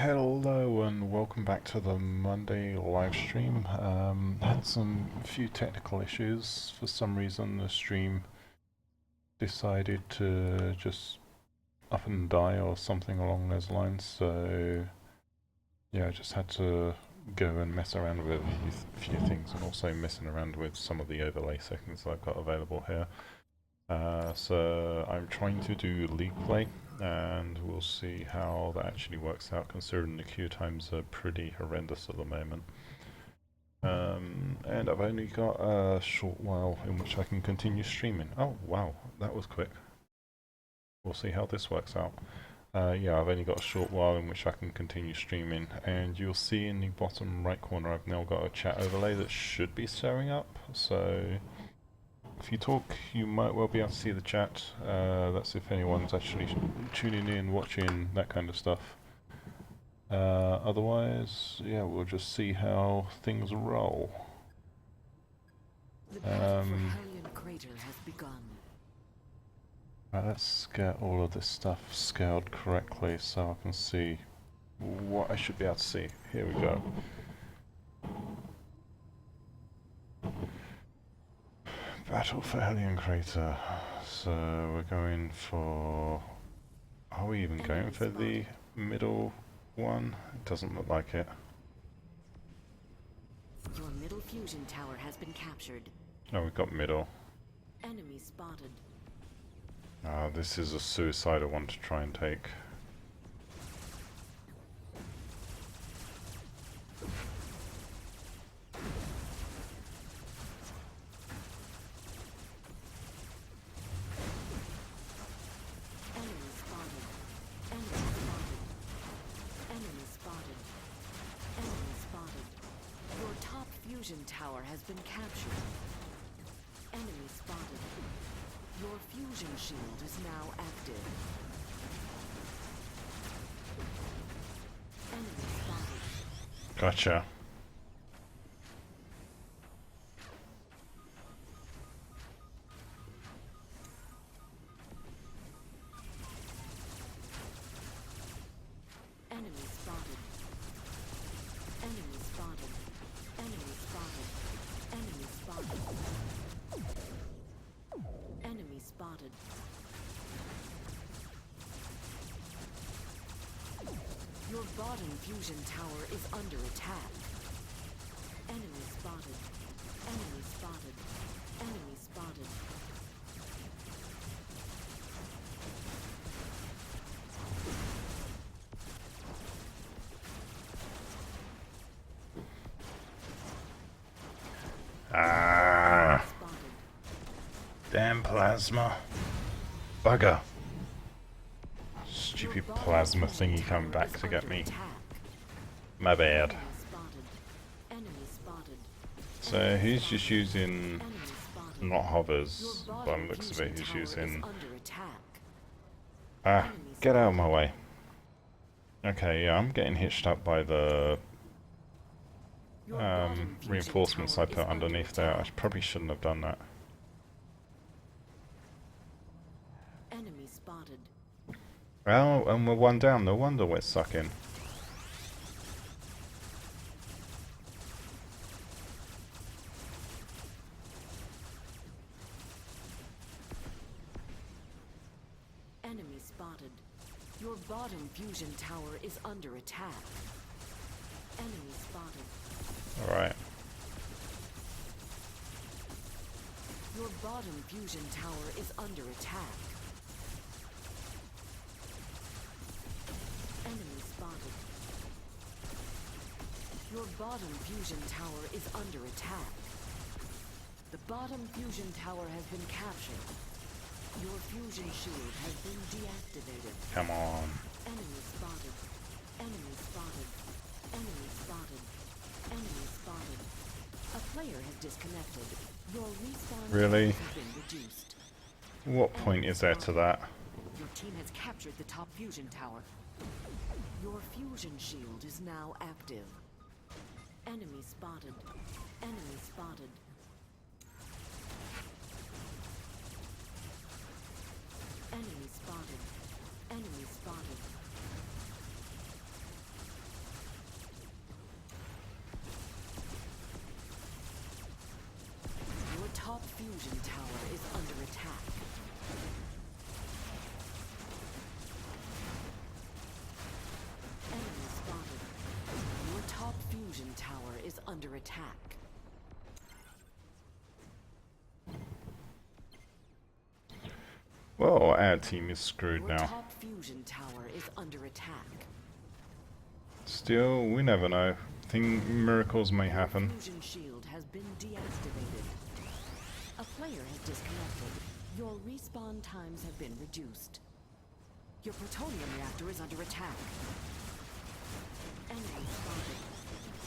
Hello and welcome back to the Monday live stream. Had some few technical issues. For some reason the stream decided to just up and die or something along those lines, so yeah, I just had to go and mess around with a few things, and also messing around with some of the overlay settings that I've got available here. So I'm trying to do league play, and we'll see how that actually works out, considering the queue times are pretty horrendous at the moment. And I've only got a short while in which I can continue streaming. Oh wow, that was quick. We'll see how this works out. Yeah, I've only got a short while in which I can continue streaming, and you'll see in the bottom right corner I've now got a chat overlay that should be showing up, so if you talk, you might well be able to see the chat. That's if anyone's actually tuning in, watching, that kind of stuff. Otherwise, yeah, we'll just see how things roll. The battle for Hellion Crater has begun. Right, let's get all of this stuff scaled correctly so I can see what I should be able to see. Here we go. Battle for Hellion Crater. So we're going for... Are we even going for the middle one? It doesn't look like it. Your middle fusion tower has been captured. Oh, we've got middle. Enemy spotted. This is a suicidal one to try and take. Enemy spotted. Enemy spotted. Enemy spotted. Enemy spotted. Your top fusion tower has been captured. Enemy spotted. Your fusion shield is now active. Enemy spotted. Gotcha. Enemy spotted. Enemy spotted. Enemy spotted. Enemy spotted. Enemy spotted. Your bottom fusion tower is under attack. Enemy spotted. Enemy spotted. Enemy spotted. Ah! Spotted. Damn plasma. Bugger. Stupid plasma thingy coming back to get me. My bad. Enemy spotted. Enemy spotted. So he's just using, Enemy spotted. not hovers, Your by the bottom looks of fusion it, he's tower is using... under attack. Ah, get out of my way. Okay, yeah, I'm getting hitched up by the Your bottom fusion reinforcements tower I is put under underneath there. I attack. probably shouldn't have done that. Enemy spotted. Well, and we're one down, no wonder we're sucking. Enemy spotted. Your bottom fusion tower is under attack. Enemy spotted. Alright. Your bottom fusion tower is under attack. Enemy spotted. Your bottom fusion tower is under attack. The bottom fusion tower has been captured. Your fusion shield has been deactivated. Come on. Enemy spotted. Enemy spotted. Enemy spotted. Enemy spotted. A player has disconnected. Your respawn Really? time has been reduced. What point is there to that? Your team has captured the top fusion tower. Your fusion shield is now active. Enemy spotted. Enemy spotted. Enemy spotted. Enemy spotted. attack. Well, our team is screwed Your now. top fusion tower is under attack. Still, we never know. Miracles may happen. Your fusion shield has been deactivated. A player has disconnected. Your respawn times have been reduced. Your plutonium reactor is under attack. Enemy spotted.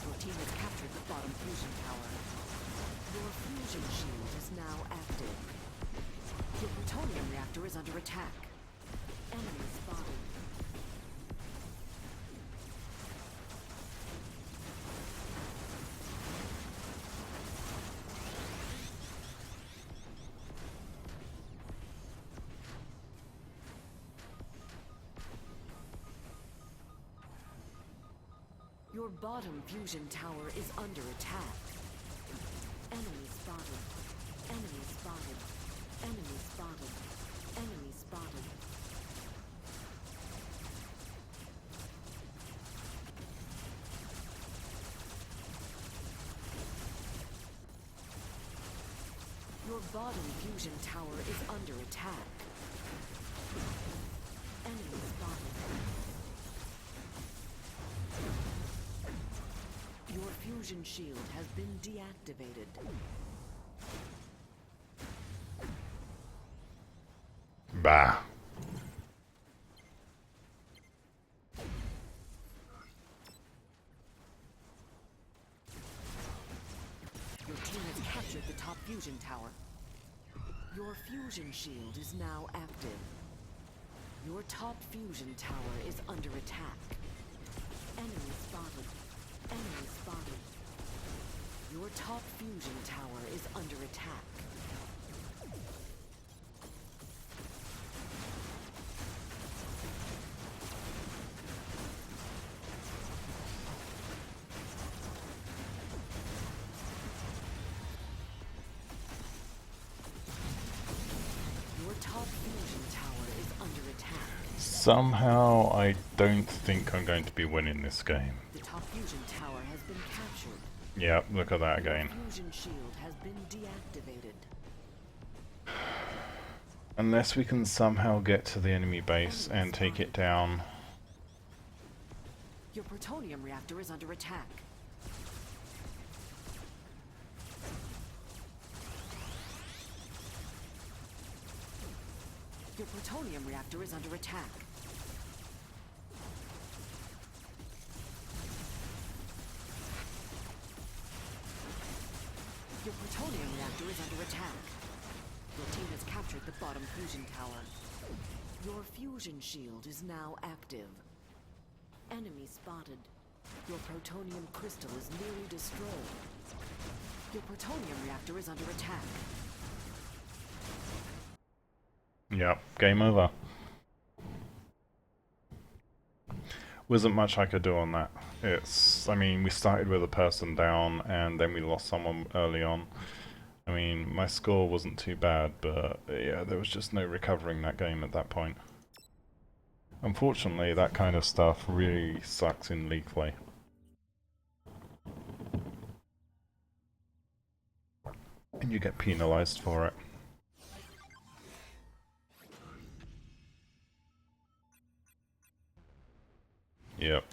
Your team has captured the bottom fusion tower. Your fusion shield is now active. Your plutonium reactor is under attack. Enemy spotted. Your bottom fusion tower is under attack. Enemy spotted. Enemy spotted. Enemy spotted. Enemy spotted. Your bottom fusion tower is under attack. Enemy spotted. Your fusion shield has been deactivated. Bah. Your team has captured the top fusion tower. Your fusion shield is now active. Your top fusion tower is under attack. Enemy spotted. Enemy spotted. Your top fusion tower is under attack. Your top fusion tower is under attack. Somehow, I don't think I'm going to be winning this game. The top fusion tower has been captured. Yeah, look at that again. Your fusion shield has been deactivated. Unless we can somehow get to the enemy base and take it down. Your plutonium reactor is under attack. Your plutonium reactor is under attack. Your plutonium reactor is under attack. Your team has captured the bottom fusion tower. Your fusion shield is now active. Enemy spotted. Your plutonium crystal is nearly destroyed. Your plutonium reactor is under attack. Yep, game over. Wasn't much I could do on that. I mean, we started with a person down and then we lost someone early on. I mean, my score wasn't too bad, but yeah, there was just no recovering that game at that point. Unfortunately, that kind of stuff really sucks in League play. And you get penalized for it. Yep.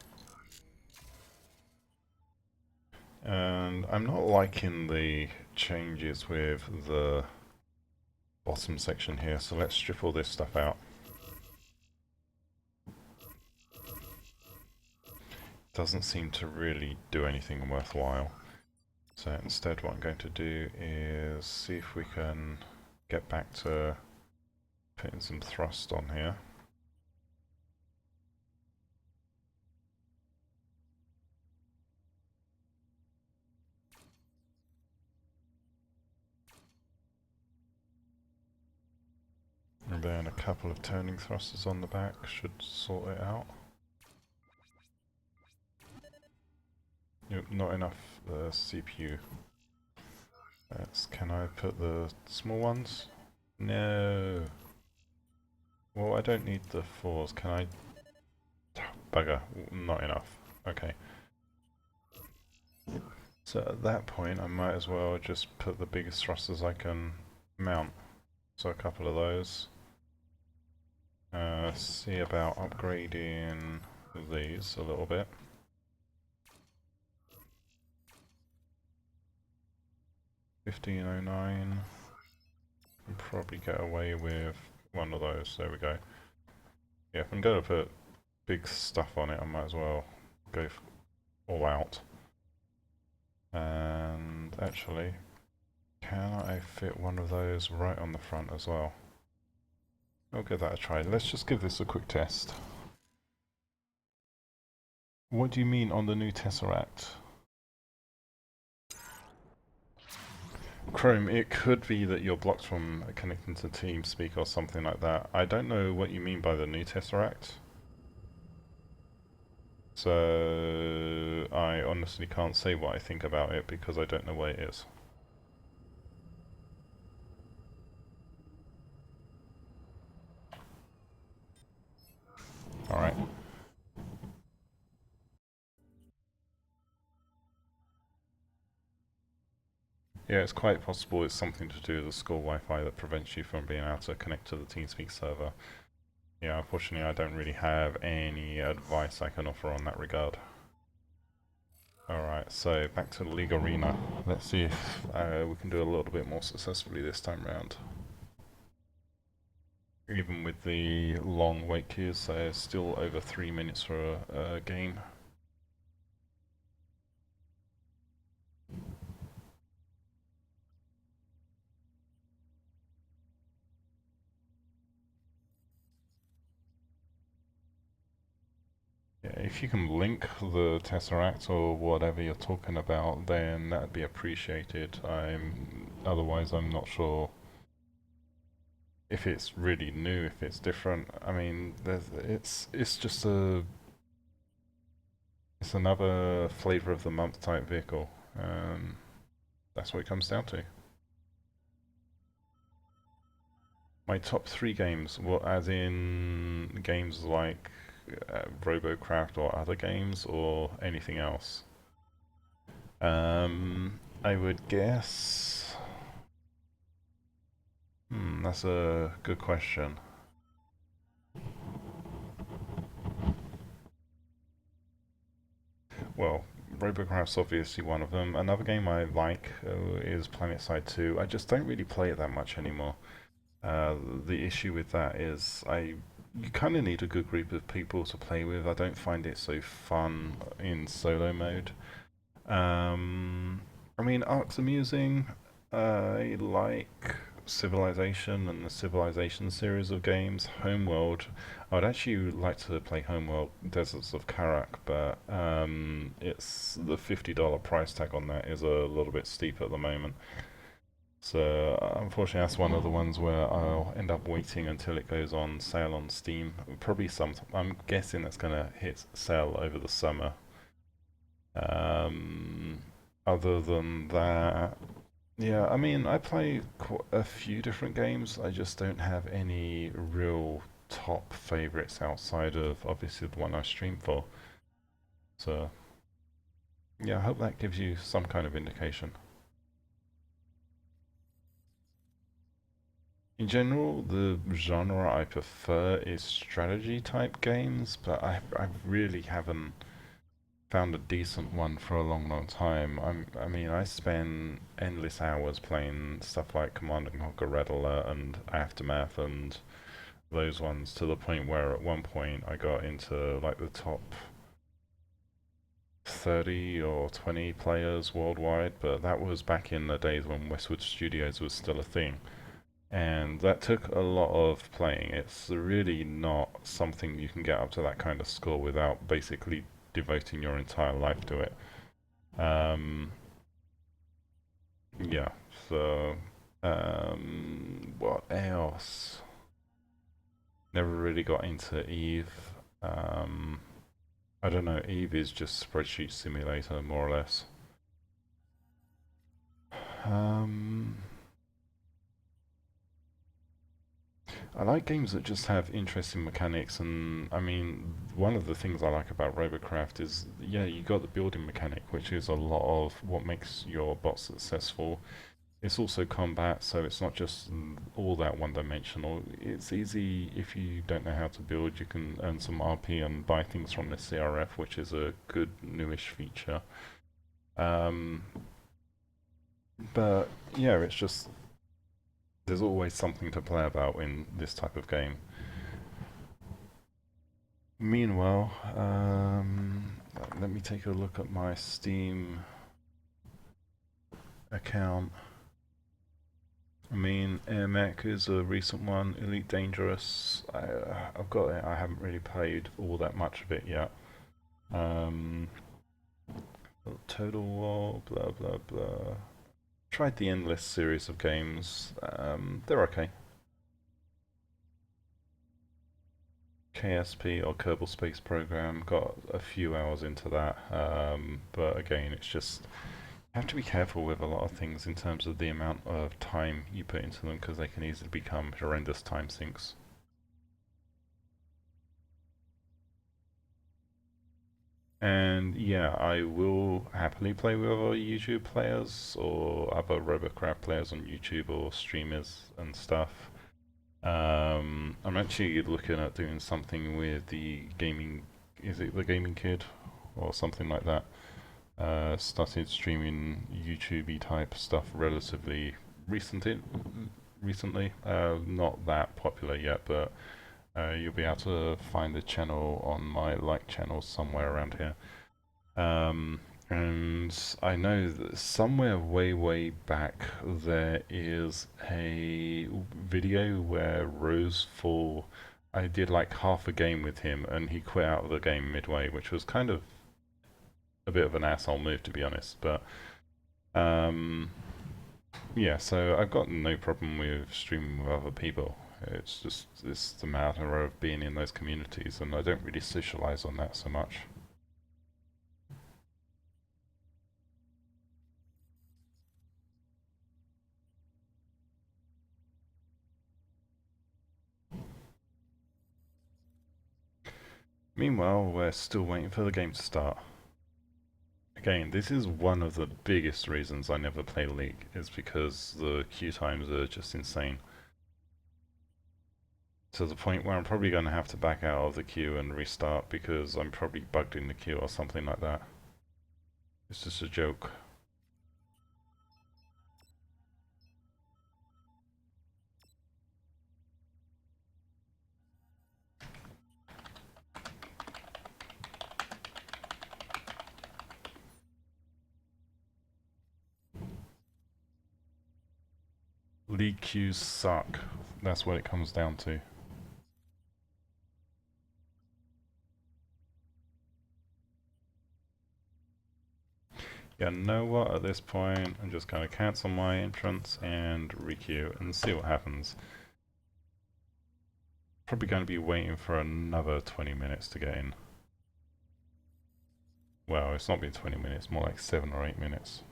And I'm not liking the changes with the bottom section here, so let's strip all this stuff out. Doesn't seem to really do anything worthwhile. So instead what I'm going to do is see if we can get back to putting some thrust on here. And then a couple of turning thrusters on the back should sort it out. Nope, not enough CPU. Can I put the small ones? No. Well, I don't need the 4s. Can I? Bugger, not enough. Okay. So at that point I might as well just put the biggest thrusters I can mount. So a couple of those. See about upgrading these a little bit. 1509. Can probably get away with one of those. There we go. Yeah, if I'm going to put big stuff on it, I might as well go all out. And actually, can I fit one of those right on the front as well? I'll give that a try. Let's just give this a quick test. What do you mean on the new Tesseract? Chrome, it could be that you're blocked from connecting to TeamSpeak or something like that. I don't know what you mean by the new Tesseract. So I honestly can't say what I think about it because I don't know what it is. Alright. Yeah, it's quite possible it's something to do with the school Wi-Fi that prevents you from being able to connect to the TeamSpeak server. Yeah, unfortunately I don't really have any advice I can offer on that regard. Alright, so back to the League Arena. Let's see if we can do a little bit more successfully this time round. Even with the long wait queues, so still over 3 minutes for a game. Yeah, if you can link the Tesseract or whatever you're talking about, then that'd be appreciated. Otherwise I'm not sure if it's really new, if it's different. I mean, it's just it's another flavor of the month type vehicle. That's what it comes down to. My top 3 games, well, as in games like Robocraft or other games, or anything else. I would guess. That's a good question. Well, Robocraft's obviously one of them. Another game I like is PlanetSide 2. I just don't really play it that much anymore. The issue with that is you kind of need a good group of people to play with. I don't find it so fun in solo mode. I mean, Ark's amusing. I like Civilization and the Civilization series of games. Homeworld, I would actually like to play Homeworld Deserts of Karak, but it's the $50 price tag on that is a little bit steep at the moment. So unfortunately, that's one of the ones where I'll end up waiting until it goes on sale on Steam. Probably I'm guessing that's gonna hit sale over the summer. Um, Other than that, yeah, I mean, I play a few different games. I just don't have any real top favorites outside of obviously the one I stream for. So, yeah, I hope that gives you some kind of indication. In general, the genre I prefer is strategy type games, but I really haven't found a decent one for a long, long time. I mean, I spend endless hours playing stuff like Command and Conquer Red Alert and Aftermath and those ones to the point where at one point I got into like the top 30 or 20 players worldwide, but that was back in the days when Westwood Studios was still a thing. And that took a lot of playing. It's really not something you can get up to that kind of score without basically devoting your entire life to it. Um, yeah, so, what else? Never really got into Eve. Um, I don't know, Eve is just spreadsheet simulator, more or less. Um, I like games that just have interesting mechanics, and I mean, one of the things I like about Robocraft is, yeah, you got the building mechanic, which is a lot of what makes your bot successful. It's also combat, so it's not just all that one-dimensional. It's easy if you don't know how to build. You can earn some RP and buy things from the CRF, which is a good newish feature. Um, but yeah, it's just there's always something to play about in this type of game. Meanwhile, let me take a look at my Steam account. I mean, Air Mech is a recent one. Elite Dangerous, I've got it. I haven't really played all that much of it yet. Total War, blah blah blah. Tried the Endless series of games. They're okay. KSP or Kerbal Space Program, got a few hours into that. But again, it's just you have to be careful with a lot of things in terms of the amount of time you put into them, because they can easily become horrendous time sinks. And yeah, I will happily play with other YouTube players or other Robocraft players on YouTube or streamers and stuff. I'm actually looking at doing something with the gaming, is it the Gaming Kid or something like that? Started streaming YouTube-y type stuff relatively recently. Not that popular yet, but you'll be able to find the channel on my like channel somewhere around here. And I know that somewhere way back there is a video where Roseful, I did like half a game with him and he quit out of the game midway, which was kind of a bit of an asshole move, to be honest. But um, yeah, so I've got no problem with streaming with other people. It's the matter of being in those communities, and I don't really socialize on that so much. Meanwhile, we're still waiting for the game to start. Again, this is one of the biggest reasons I never play League, is because the queue times are just insane. To the point where I'm probably going to have to back out of the queue and restart because I'm probably bugged in the queue or something like that. It's just a joke. League queues suck. That's what it comes down to. Yeah, know what? At this point, I'm just going to cancel my entrance and requeue and see what happens. Probably going to be waiting for another 20 minutes to get in. Well, it's not been 20 minutes, more like 7 or 8 minutes.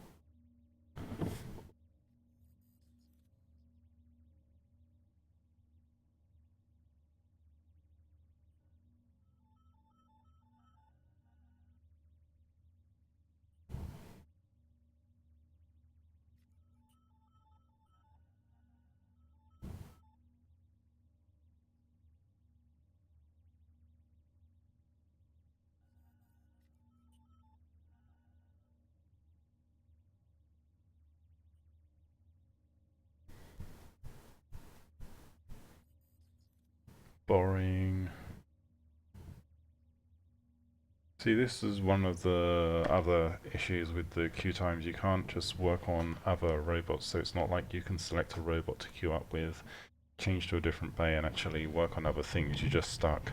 Boring. See, this is one of the other issues with the queue times. You can't just work on other robots, so it's not like you can select a robot to queue up with, change to a different bay and actually work on other things. You're just stuck.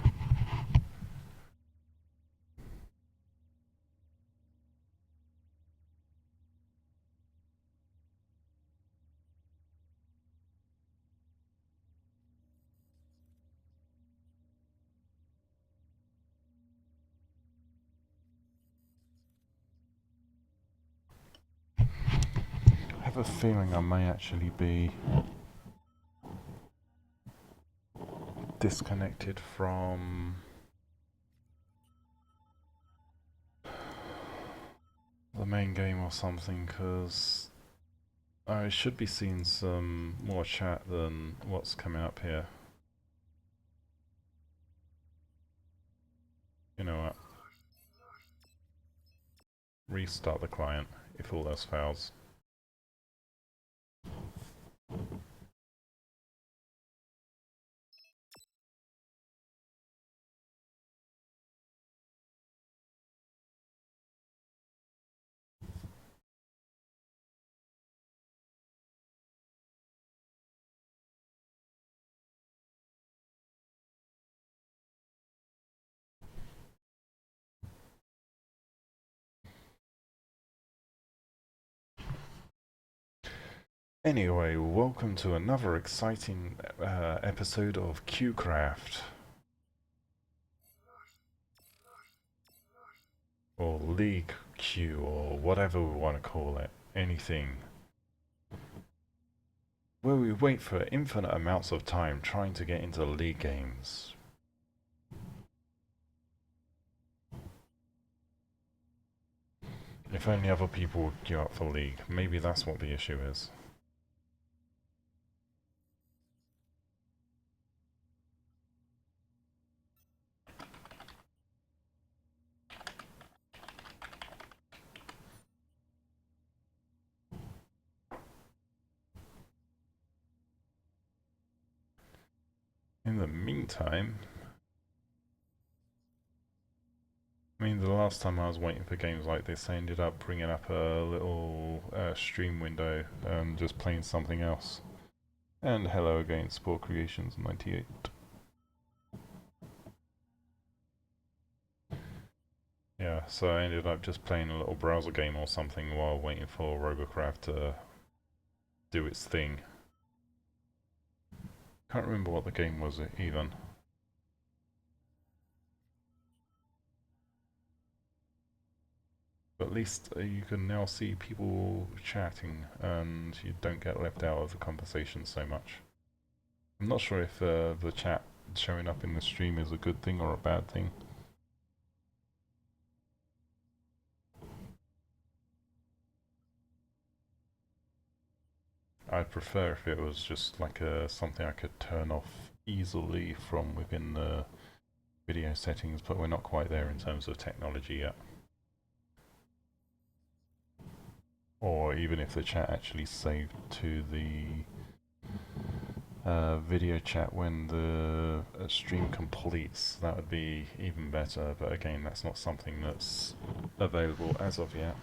I have a feeling I may actually be disconnected from the main game or something, because I should be seeing some more chat than what's coming up here. You know what? Restart the client if all else fails. Anyway, welcome to another exciting episode of QCraft. Or League Q, or whatever we want to call it. Anything. Where we wait for infinite amounts of time trying to get into League games. If only other people would queue up for League. Maybe that's what the issue is. In the meantime, I mean, the last time I was waiting for games like this, I ended up bringing up a little stream window and just playing something else. And hello again, Sport Creations 98. Yeah, so I ended up just playing a little browser game or something while waiting for Robocraft to do its thing. Can't remember what the game was even. But at least you can now see people chatting and you don't get left out of the conversation so much. I'm not sure if the chat showing up in the stream is a good thing or a bad thing. I'd prefer if it was just like something I could turn off easily from within the video settings, but we're not quite there in terms of technology yet. Or even if the chat actually saved to the video chat when the stream completes, that would be even better, but again, that's not something that's available as of yet.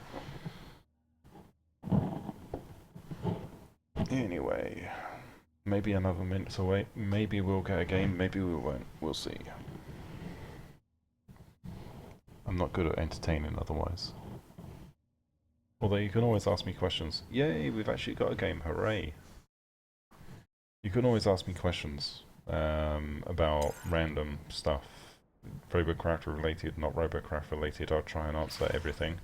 Anyway, maybe another minute to wait. Maybe we'll get a game, maybe we won't. We'll see. I'm not good at entertaining otherwise. Although you can always ask me questions. Yay, we've actually got a game, hooray! You can always ask me questions about random stuff. Robocraft related, not Robocraft related. I'll try and answer everything.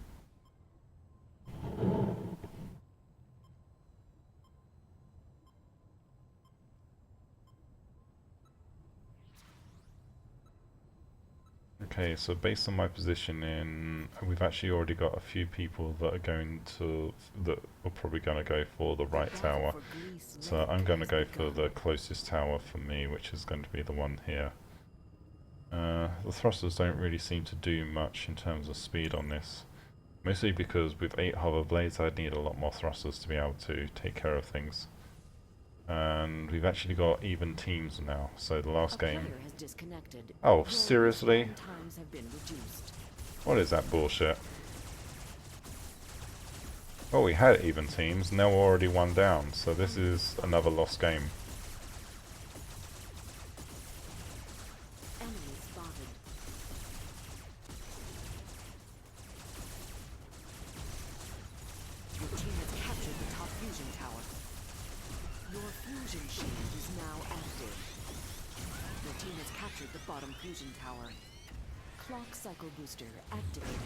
Okay, so based on my position we've actually already got a few people that are probably going to go for the right tower. So I'm going to go for the closest tower for me, which is going to be the one here. The thrusters don't really seem to do much in terms of speed on this. Mostly because with 8 hover blades I'd need a lot more thrusters to be able to take care of things. And we've actually got even teams now, so the last game... Oh, seriously? What is that bullshit? Well, we had even teams, now we're already one down, so this is another lost game. Clock cycle booster activated.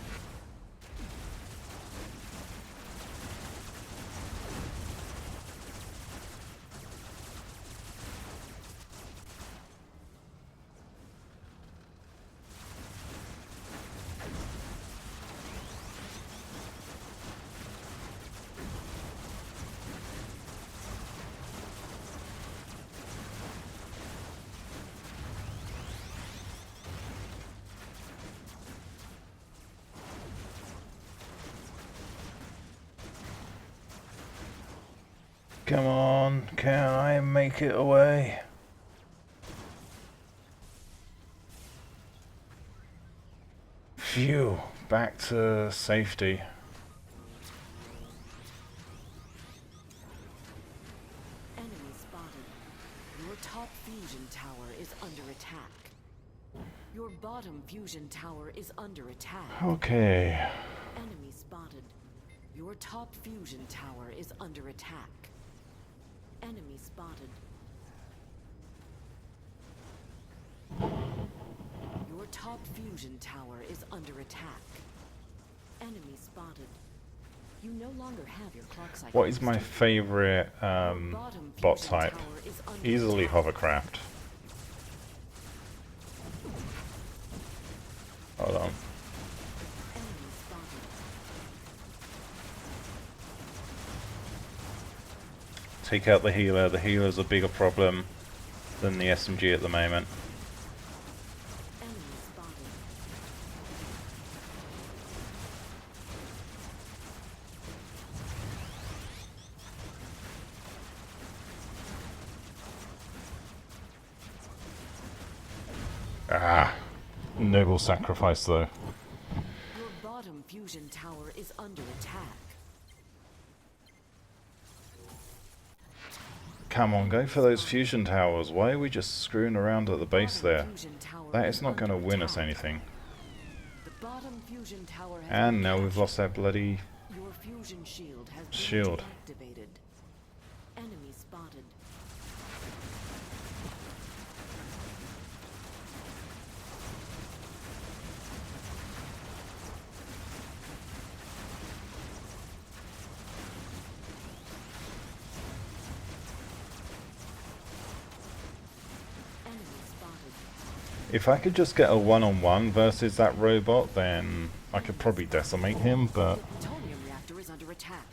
Come on, can I make it away? Phew, back to safety. Enemy spotted. Your top fusion tower is under attack. Your bottom fusion tower is under attack. Okay. Enemy spotted. Your top fusion tower is under attack. Enemy spotted. Your top fusion tower is under attack. Enemy spotted. You no longer have your clock cycle. What is my favorite bot type? Easily attack. Hovercraft. Hold on. Enemy spotted. Take out the healer. The healer's a bigger problem than the SMG at the moment. Enemy spotted. Ah, noble sacrifice though. Your bottom fusion tower is under attack. Come on, go for those fusion towers. Why are we just screwing around at the base Bottom there? fusion tower That is not going to under win us attack. anything. The bottom fusion tower has And been now we've captured. lost our bloody Your fusion shield has been shield. deactivated. Enemy spotted. Enemy spotted. If I could just get a one-on-one versus that robot, then I could probably decimate him, but... The plutonium reactor is under attack.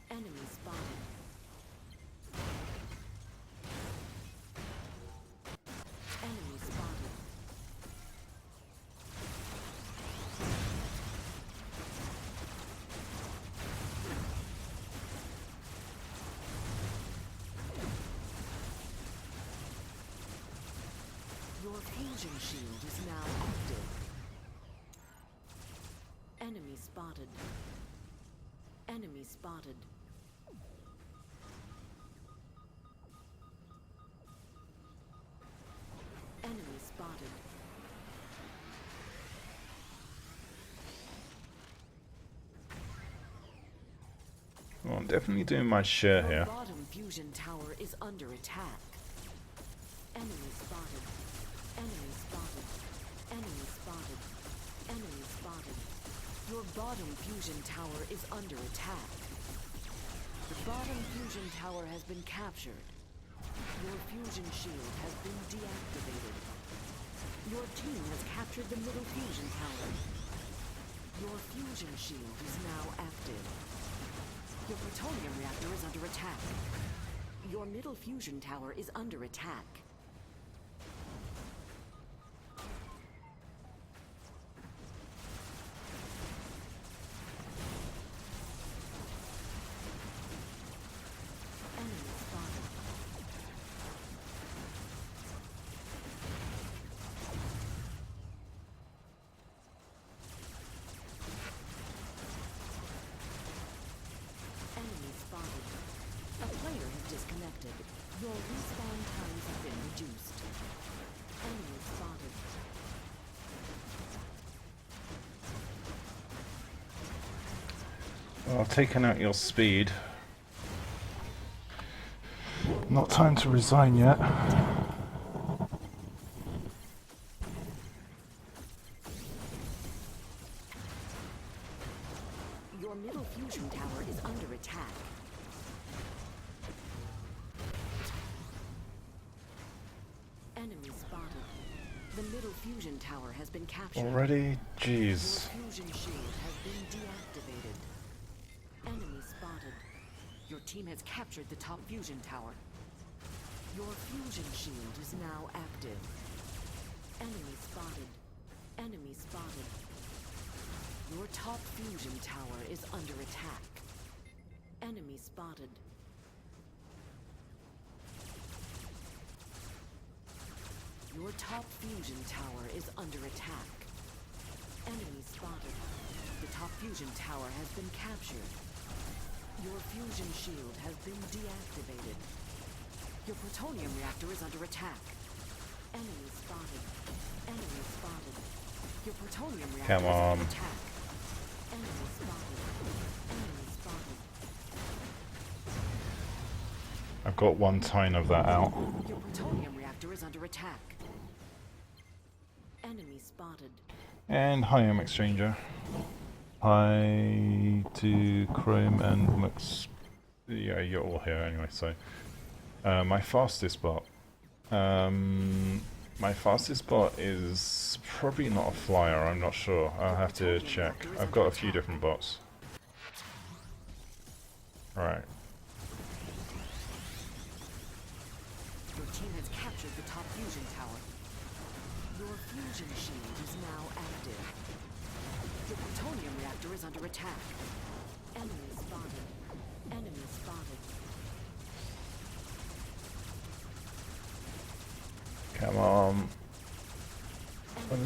Enemy spotted. Enemy spotted. Your fusion shield is now active. Enemy spotted. Enemy spotted. Enemy spotted. Well, I'm definitely doing my share Your here. bottom fusion tower is under attack. Enemy spotted. Enemy spotted. Enemy spotted. Enemy spotted. Your bottom fusion tower is under attack. The bottom fusion tower has been captured. Your fusion shield has been deactivated. Your team has captured the middle fusion tower. Your fusion shield is now active. Your plutonium reactor is under attack. Your middle fusion tower is under attack. Enemy spotted. Enemy spotted. A player has disconnected. Your respawn times have been reduced. Enemy spotted. Well, I've taken out your speed. Not time to resign yet. Your middle fusion tower is under attack. Enemy spotted. The middle fusion tower has been captured. Already? Your Jeez. fusion shield has been deactivated. Enemy spotted. Your team has captured the top fusion tower. Your fusion shield is now active. Enemy spotted. Enemy spotted. Your top fusion tower is under attack. Enemy spotted. Your top fusion tower is under attack. Enemy spotted. The top fusion tower has been captured. Your fusion shield has been deactivated. Your plutonium reactor is under attack. Enemy spotted. Enemy spotted. Your plutonium reactor Come is on. under attack. Enemy spotted. Enemy spotted. I've got 1 ton of that out. Your plutonium reactor is under attack. Enemy spotted. And Hiome Exchanger. Hi to Chrome and Mux. Yeah, you're all here anyway, so. My fastest bot. My fastest bot is probably not a flyer, I'm not sure. I'll have to check. I've got a few different bots. Right. Your team has captured the top fusion tower. Your fusion shield is now active. Your plutonium reactor is under attack. Enemy spotted. Enemy spotted. Come on.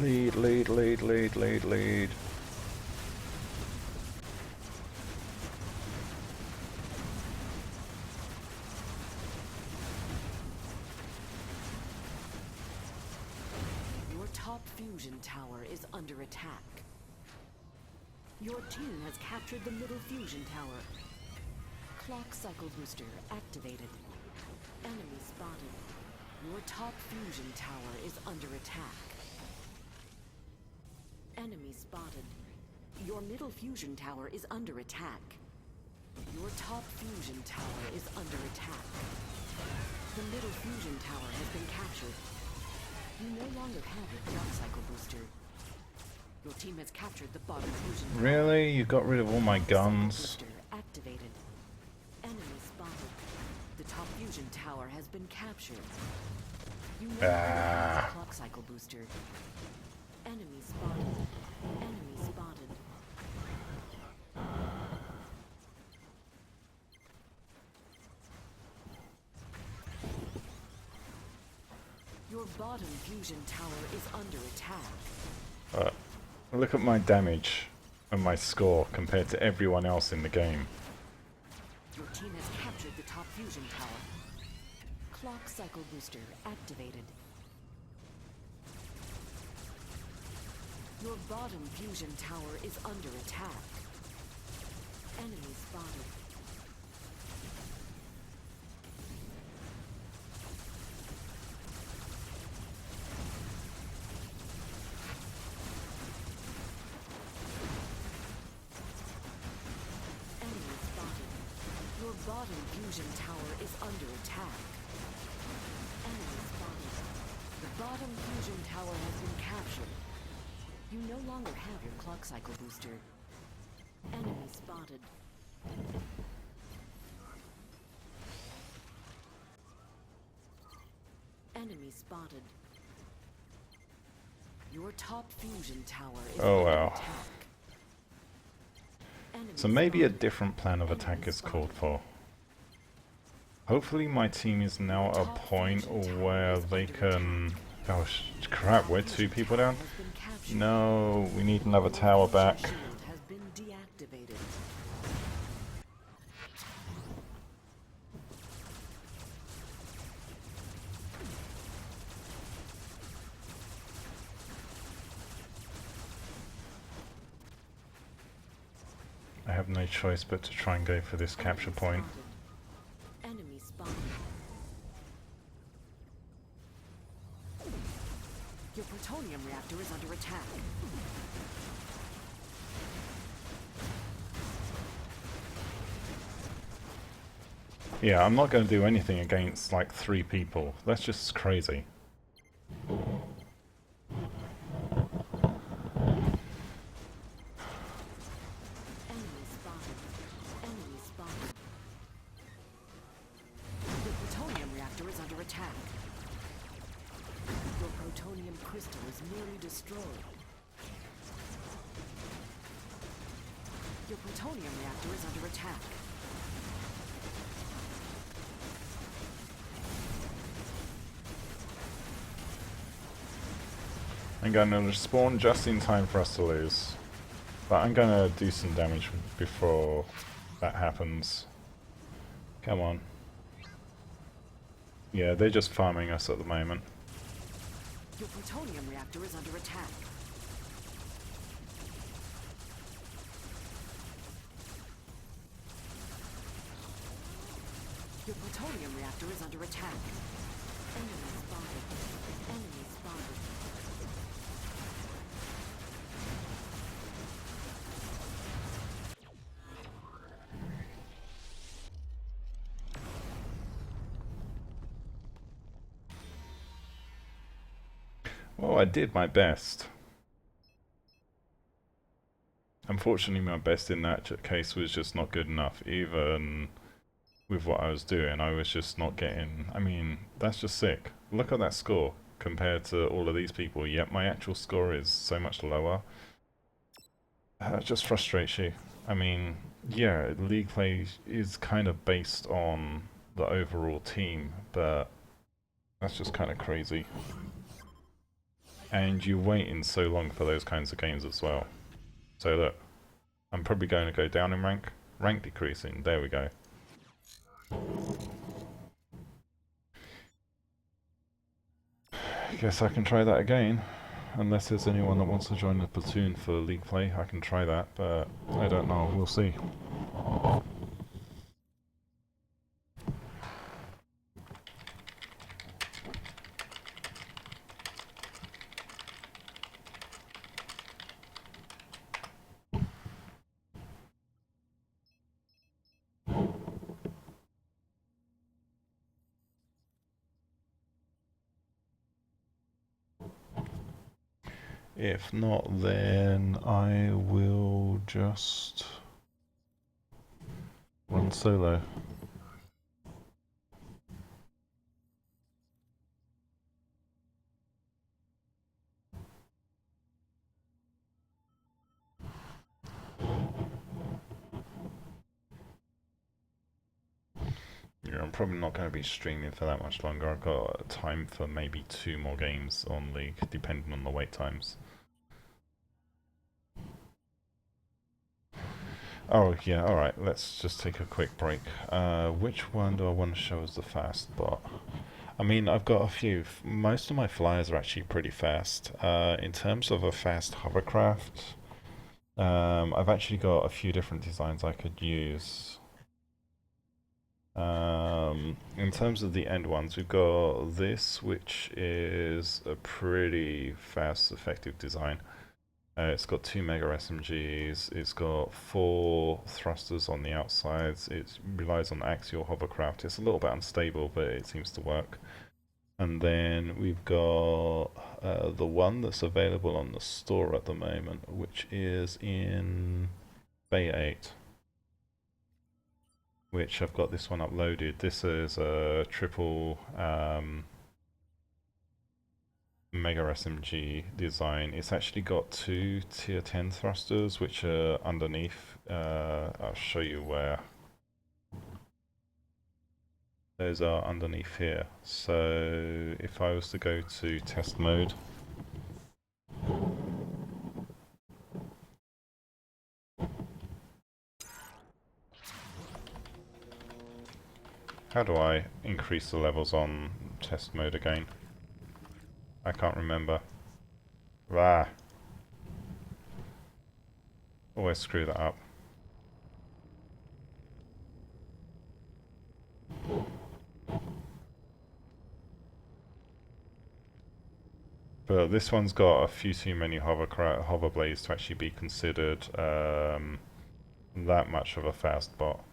Lead, lead, lead, lead, lead, lead. Your top fusion tower is under attack. Your team has captured the middle fusion tower. Clock cycle booster activated. Enemy spotted. Your top fusion tower is under attack. Enemy spotted. Your middle fusion tower is under attack. Your top fusion tower is under attack. The middle fusion tower has been captured. You no longer have your clock cycle booster. Your team has captured the bottom fusion tower. Really? You got rid of all my guns? Booster activated. Enemy spotted. The top fusion tower has been captured. You no longer have the clock cycle booster. Enemy spotted. Enemy spotted. Your bottom fusion tower is under attack. Look at my damage and my score compared to everyone else in the game. Your team has captured the top fusion tower. Clock cycle booster activated. Your bottom fusion tower is under attack. Enemy spotted. Enemy spotted. Your bottom fusion tower is under attack. Enemy spotted. The bottom fusion tower has been captured. You no longer have your clock cycle booster. Enemy spotted. Enemy spotted. Your top fusion tower is Oh, under wow. attack. Enemy So maybe a spotted. different plan of attack is called for. Hopefully my team is now at a point where they can... Oh crap, we're 2 people down? Has been captured. No, we need another tower back. Shield has been deactivated. I have no choice but to try and go for this capture point. Enemy spotted. Your plutonium reactor is under attack. Yeah, I'm not going to do anything against like 3 people. That's just crazy. Enemy spotted. Enemy spotted. Your plutonium reactor is under attack. Your plutonium crystal is nearly destroyed. plutonium reactor is under attack. I'm going to spawn just in time for us to lose. But I'm going to do some damage before that happens. Come on. Yeah, they're just farming us at the moment. Your plutonium reactor is under attack. Your plutonium reactor is under attack. Enemy spotted. Enemy spotted. Well, I did my best. Unfortunately, my best in that case was just not good enough. Even with what I was doing, I was just not getting... I mean, that's just sick. Look at that score compared to all of these people, yet my actual score is so much lower. It just frustrates you. I mean, yeah, league play is kind of based on the overall team, but that's just kind of crazy. And you're waiting so long for those kinds of games as well. So look, I'm probably going to go down in rank. Rank decreasing, there we go. Guess I can try that again. Unless there's anyone that wants to join the platoon for league play, I can try that, but I don't know, we'll see. If not, then I will just run solo. Yeah, I'm probably not going to be streaming for that much longer. I've got time for maybe 2 more games on League, depending on the wait times. Oh yeah, alright, let's just take a quick break. Which one do I want to show as the fast bot? I mean, I've got a few. Most of my flyers are actually pretty fast. In terms of a fast hovercraft, I've actually got a few different designs I could use. In terms of the end ones, we've got this, which is a pretty fast, effective design. It's got 2 mega SMGs, it's got 4 thrusters on the outsides, it relies on axial hovercraft. It's a little bit unstable, but it seems to work. And then we've got the one that's available on the store at the moment, which is in Bay 8. Which I've got this one uploaded. This is a triple mega SMG design. It's actually got 2 tier 10 thrusters, which are underneath. I'll show you where. Those are underneath here. So if I was to go to test mode, how do I increase the levels on test mode again? I can't remember. Ah. Always screw that up. But this one's got a few too many hover blades to actually be considered that much of a fast bot.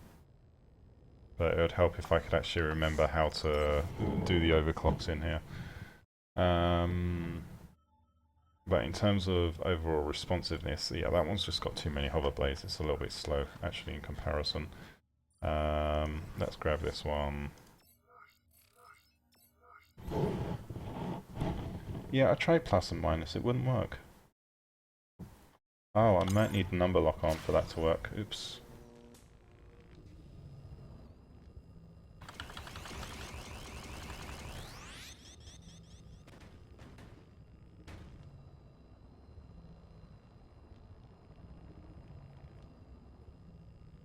But it would help if I could actually remember how to do the overclocks in here. But in terms of overall responsiveness, yeah, that one's just got too many hover blades. It's a little bit slow, actually, in comparison. Let's grab this one. Yeah, I tried plus and minus. It wouldn't work. Oh, I might need number lock on for that to work. Oops.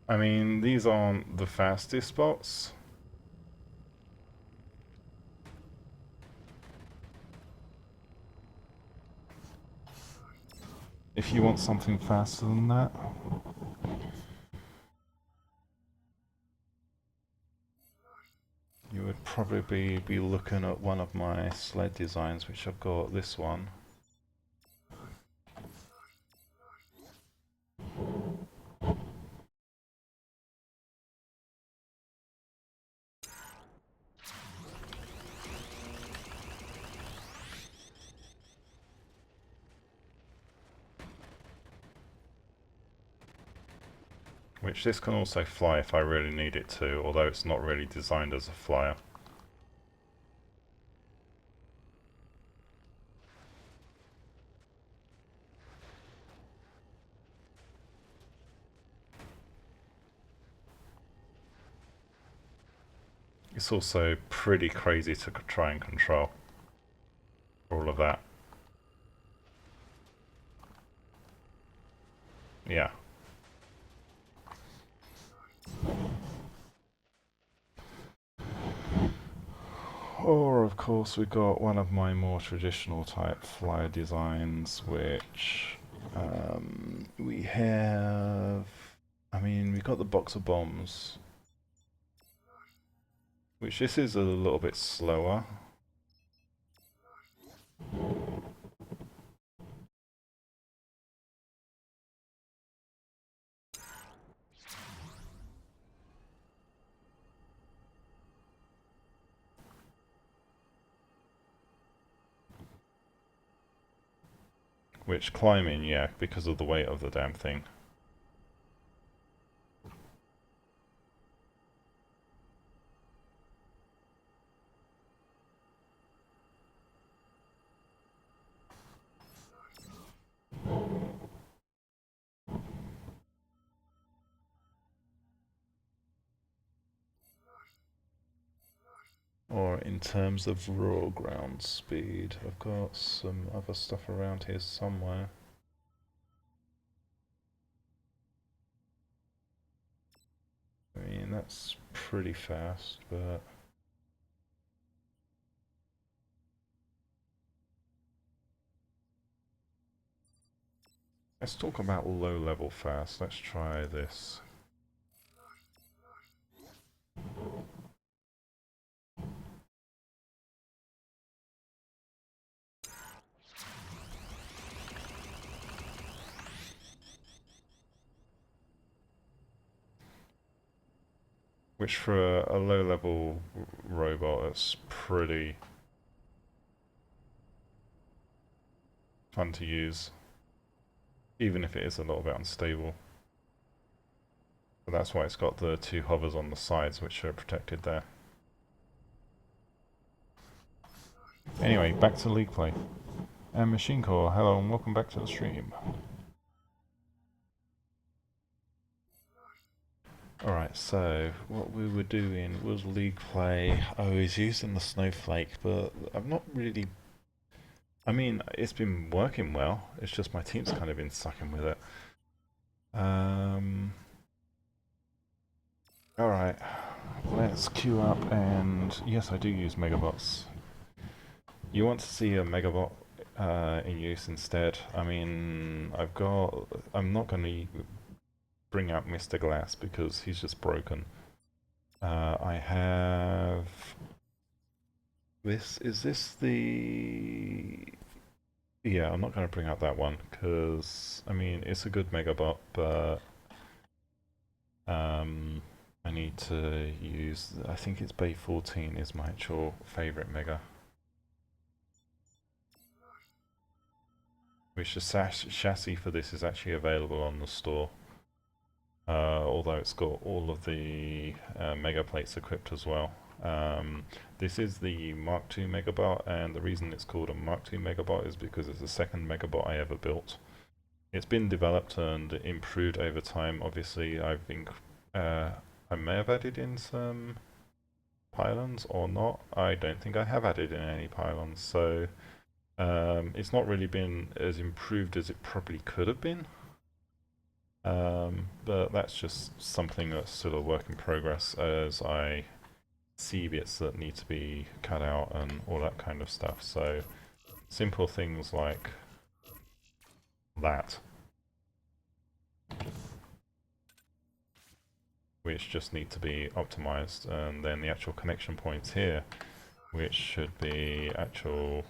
I mean, these aren't the fastest spots. If you want something faster than that, you would probably be looking at one of my sled designs, which I've got this one. Which this can also fly if I really need it to, although it's not really designed as a flyer. It's also pretty crazy to try and control all of that. Yeah. Or of course we got one of my more traditional type flyer designs, which we have. I mean, we got the box of bombs, which this is a little bit slower. Which climbing, yeah, because of the weight of the damn thing. Or in terms of raw ground speed, I've got some other stuff around here somewhere. I mean, that's pretty fast, but... Let's talk about low level fast. Let's try this. Which for a low level robot, it's pretty fun to use. Even if it is a little bit unstable. But that's why it's got the two hovers on the sides, which are protected there. Anyway, back to League play. And Machine Core, hello and welcome back to the stream. Alright, so what we were doing was League play. I was using the Snowflake, but I've not really... I mean, it's been working well, it's just my team's kind of been sucking with it. Alright, let's queue up and... Yes, I do use Megabots. You want to see a Megabot in use instead? I mean, I'm not going to bring out Mr. Glass because he's just broken. I have... Is this the... Yeah, I'm not going to bring out that one because, I mean, it's a good Megabot, but I need to use... I think it's Bay 14 is my actual favourite Mega. Which the chassis for this is actually available on the store. Although it's got all of the mega plates equipped as well. This is the Mark II Megabot, and the reason it's called a Mark II Megabot is because it's the second Megabot I ever built. it's been developed and improved over time. Obviously, I think I may have added in some pylons or not. I don't think I have added in any pylons, so it's not really been as improved as it probably could have been. But that's just something that's still a work in progress as I see bits that need to be cut out and all that kind of stuff. So simple things like that, which just need to be optimized, and then the actual connection points here, which should be actual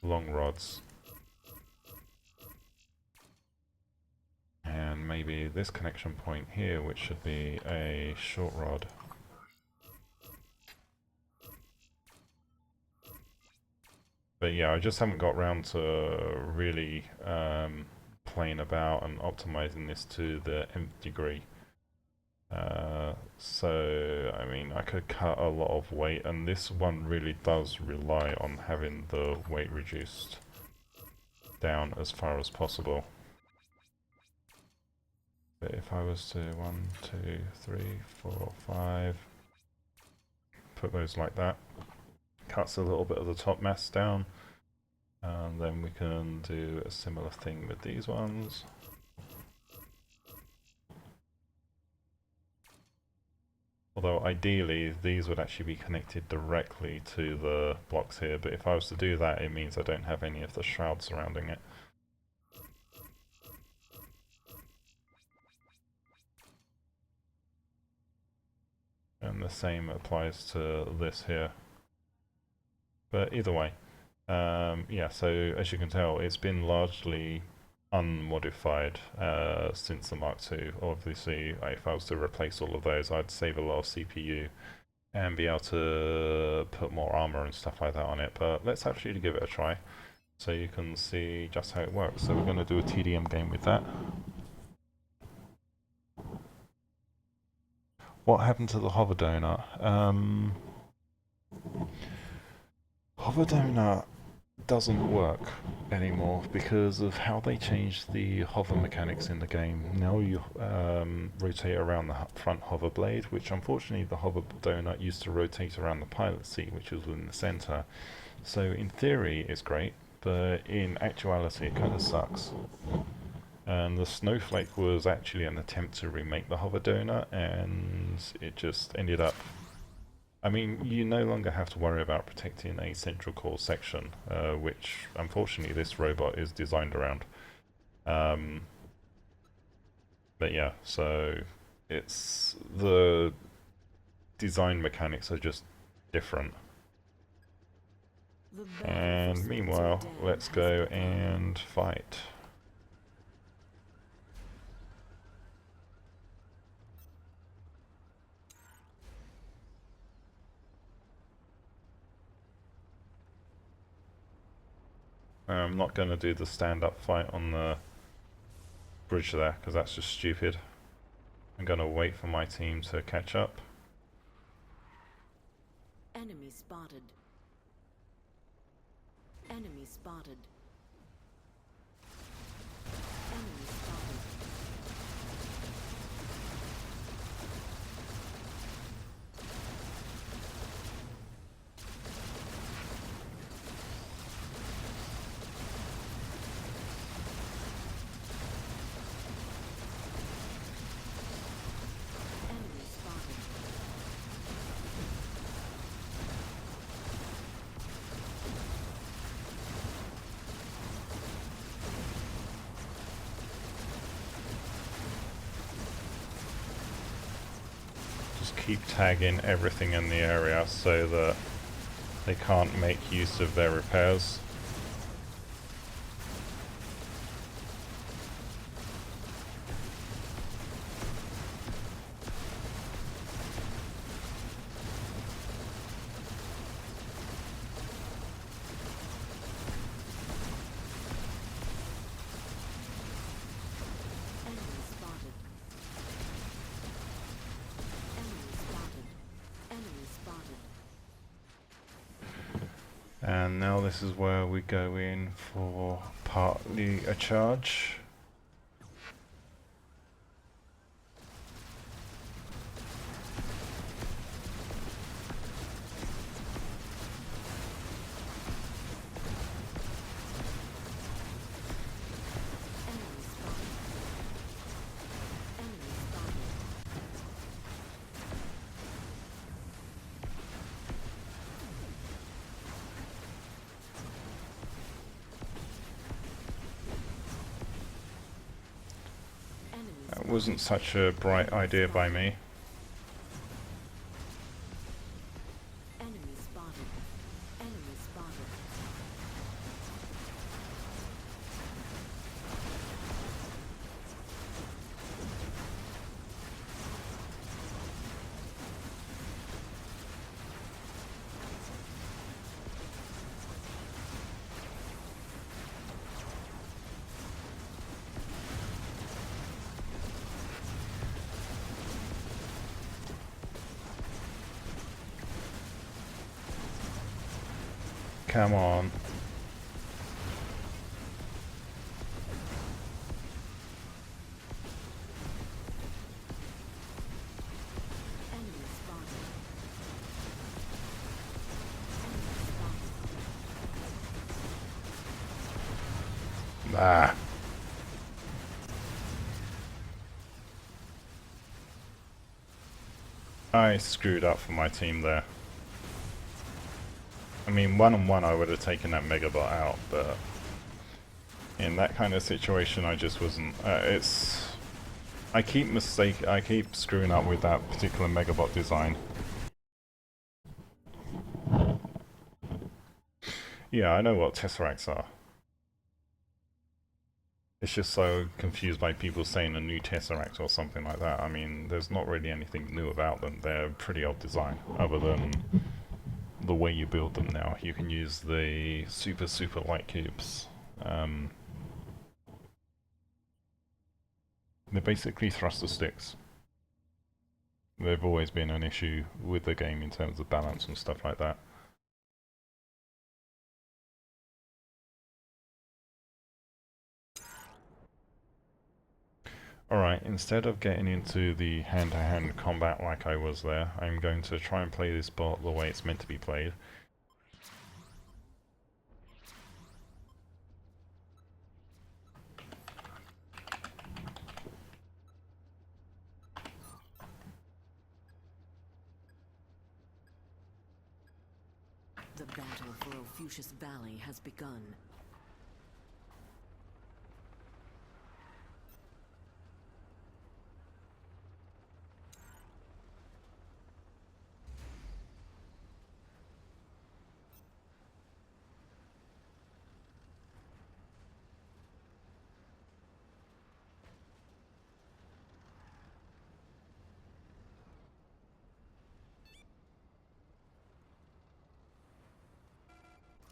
long rods. And maybe this connection point here, which should be a short rod. But yeah, I just haven't got around to really playing about and optimizing this to the nth degree. So, I mean, I could cut a lot of weight, and this one really does rely on having the weight reduced down as far as possible. But if I was to 1, 2, 3, 4, 5, put those like that, cuts a little bit of the top mass down, and then we can do a similar thing with these ones. Although ideally these would actually be connected directly to the blocks here, but if I was to do that, it means I don't have any of the shrouds surrounding it. And the same applies to this here. But either way, yeah, so as you can tell, it's been largely unmodified since the Mark II. Obviously, if I was to replace all of those, I'd save a lot of CPU and be able to put more armor and stuff like that on it. But let's actually give it a try so you can see just how it works. So we're going to do a TDM game with that. What happened to the hover donut? Hover donut doesn't work anymore because of how they changed the hover mechanics in the game. Now you rotate around the front hover blade, which unfortunately the hover donut used to rotate around the pilot seat, which was in the center. So in theory it's great, but in actuality it kind of sucks. And the snowflake was actually an attempt to remake the hover donut, and it just ended up... I mean, you no longer have to worry about protecting a central core section, which unfortunately this robot is designed around. But yeah, so it's... the design mechanics are just different. And meanwhile, let's go and fight. I'm not going to do the stand-up fight on the bridge there, because that's just stupid. I'm going to wait for my team to catch up. Enemy spotted. Enemy spotted. Enemy spotted. Enemy spotted. Just keep tagging everything in the area so that they can't make use of their repairs. Enemy spotted. Enemy spotted. Enemy spotted. And now this is where we go in for partly a charge. That wasn't such a bright idea by me. Enemy spotted. Enemy spotted. Come on. Enemy spotted. Enemy spotted. Ah. I screwed up for my team there. I mean, one-on-one I would have taken that Megabot out, but in that kind of situation I just wasn't. I keep screwing up with that particular Megabot design. Yeah, I know what Tesseracts are. It's just so confused by people saying a new Tesseract or something like that. I mean, there's not really anything new about them. They're pretty old design, other than the way you build them now. You can use the super light cubes. They're basically thruster sticks. They've always been an issue with the game in terms of balance and stuff like that. Alright, instead of getting into the hand-to-hand combat like I was there, I'm going to try and play this bot the way it's meant to be played. The battle for Ophusius Valley has begun.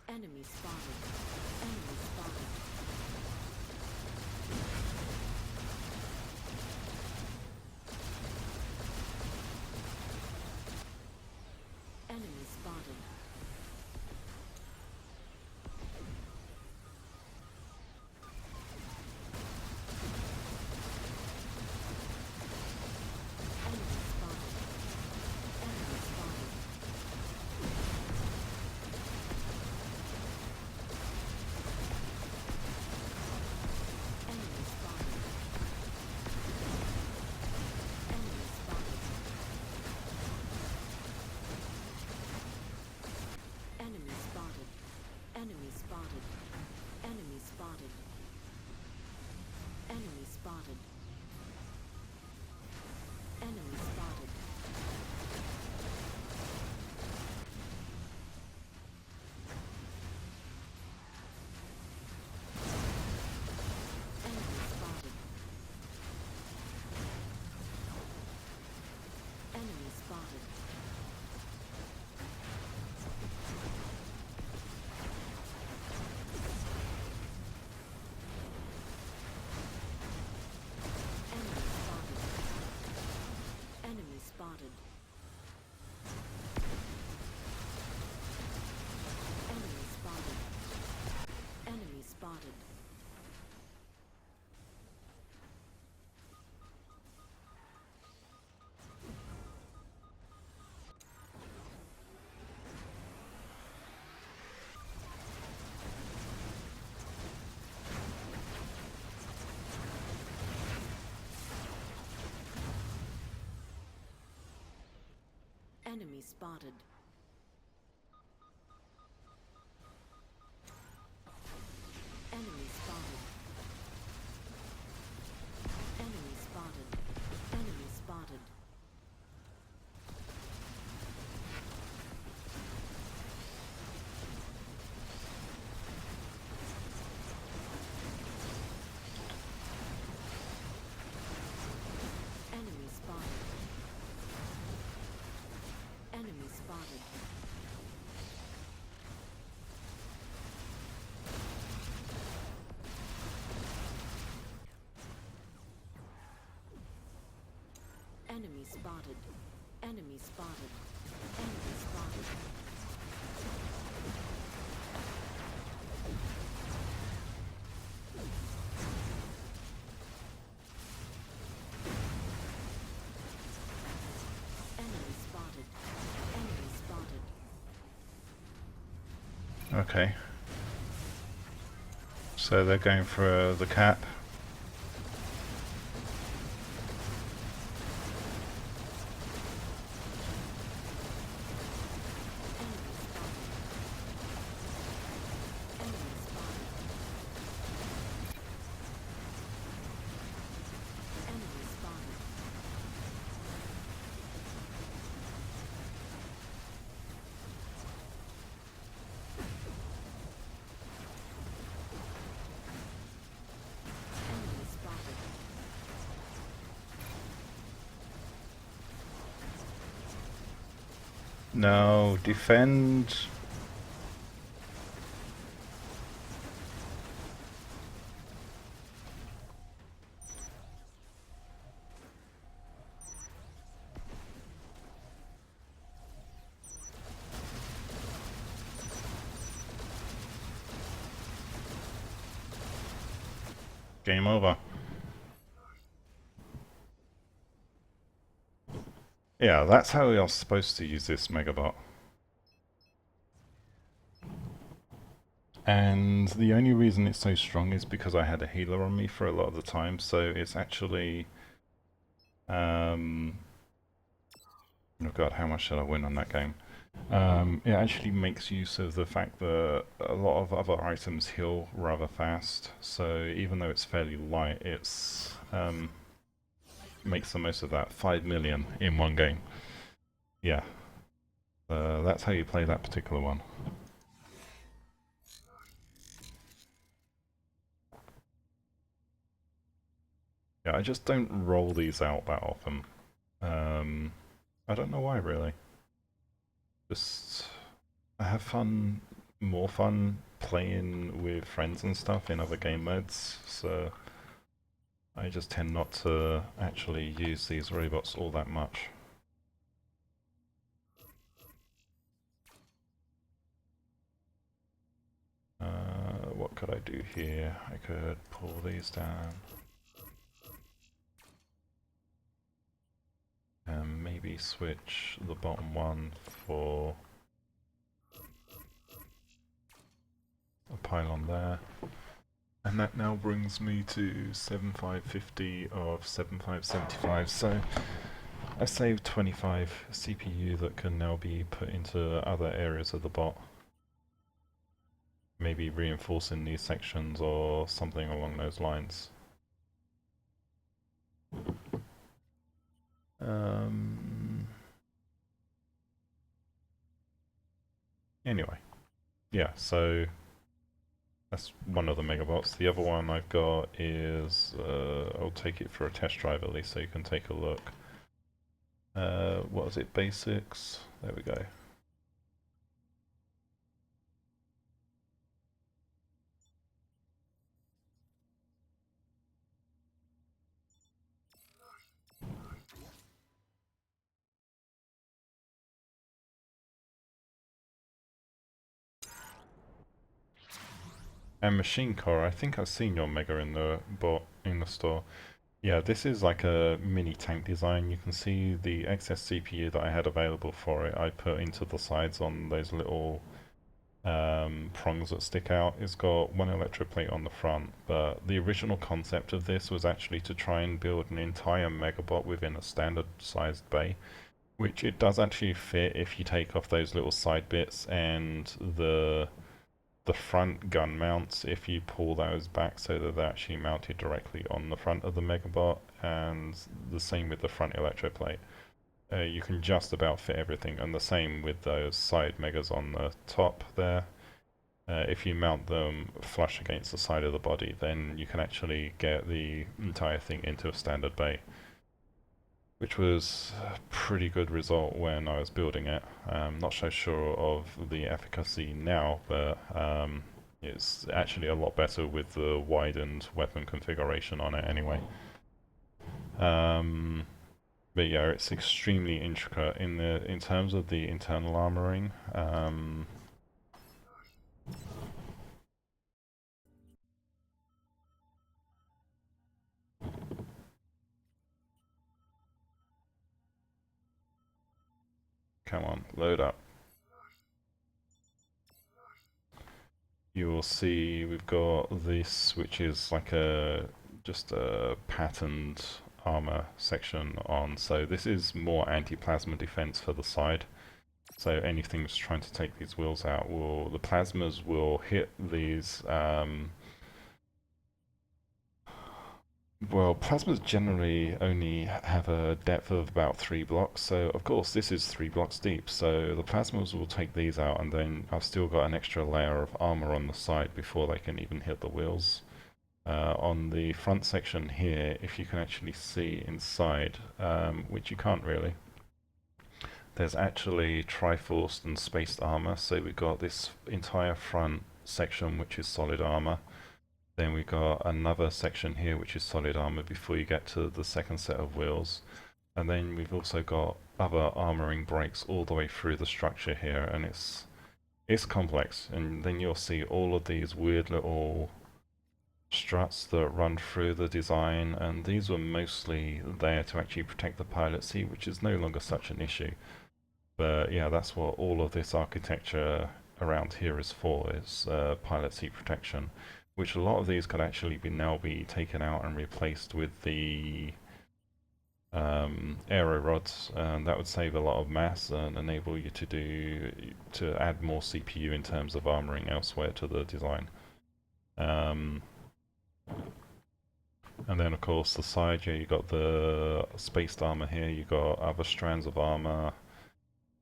Enemy spotted. Enemy spotted. Enemy spotted. Enemy spotted. Enemy spotted. Enemy spotted. Enemy spotted. Enemy spotted. Enemy spotted. Enemy spotted. Enemy spotted. Enemy spotted. Enemy spotted. Enemy spotted. Enemy spotted. Enemy spotted. Okay. So they're going for the cap. Enemy spotted. Enemy spotted. Enemy spotted. No, defend. Game over. Yeah, that's how you're supposed to use this Megabot. And the only reason it's so strong is because I had a healer on me for a lot of the time, so it's actually... oh god, how much should I win on that game? It actually makes use of the fact that a lot of other items heal rather fast, so even though it's fairly light, it's makes the most of that. 5 million in one game. Yeah. That's how you play that particular one. Yeah, I just don't roll these out that often. I don't know why, really. Just... I have fun, more fun playing with friends and stuff in other game modes, so I just tend not to actually use these robots all that much. What could I do here? I could pull these down. And maybe switch the bottom one for a pylon there. And that now brings me to 7550 of 7575, so I've saved 25 CPU that can now be put into other areas of the bot. Maybe reinforcing these sections or something along those lines. Anyway, yeah, so that's one of the megabots. The other one I've got is, I'll take it for a test drive at least so you can take a look. What is it, basics? There we go. And Machine Core, I think I've seen your Mega in the bot in the store. Yeah, this is like a mini tank design. You can see the excess CPU that I had available for it. I put into the sides on those little prongs that stick out. It's got one electroplate on the front, but the original concept of this was actually to try and build an entire Megabot within a standard sized bay. which it does actually fit if you take off those little side bits and the front gun mounts, if you pull those back so that they're actually mounted directly on the front of the Megabot, and the same with the front electroplate. You can just about fit everything, and the same with those side Megas on the top there. If you mount them flush against the side of the body, then you can actually get the entire thing into a standard bay, which was a pretty good result when I was building it. Not so sure of the efficacy now, but it's actually a lot better with the widened weapon configuration on it anyway. But yeah, it's extremely intricate in terms of the internal armoring. Come on, load up. You will see we've got this, which is like just a patterned armor section on. So this is more anti-plasma defense for the side. So anything that's trying to take these wheels out the plasmas will hit these. Well, plasmas generally only have a depth of about 3 blocks, so of course this is 3 blocks deep, so the plasmas will take these out, and then I've still got an extra layer of armor on the side before they can even hit the wheels. On the front section here, if you can actually see inside, which you can't really, there's actually Triforced and Spaced armor, so we've got this entire front section which is solid armor. Then we've got another section here which is solid armor before you get to the second set of wheels. And then we've also got other armoring breaks all the way through the structure here, and it's complex. And then you'll see all of these weird little struts that run through the design, and these were mostly there to actually protect the pilot seat, which is no longer such an issue. But yeah, that's what all of this architecture around here is for, is pilot seat protection, which a lot of these could actually now be taken out and replaced with the aero rods, and that would save a lot of mass and enable you to add more CPU in terms of armoring elsewhere to the design. And then of course the side, yeah, you got the spaced armor here, you got other strands of armor,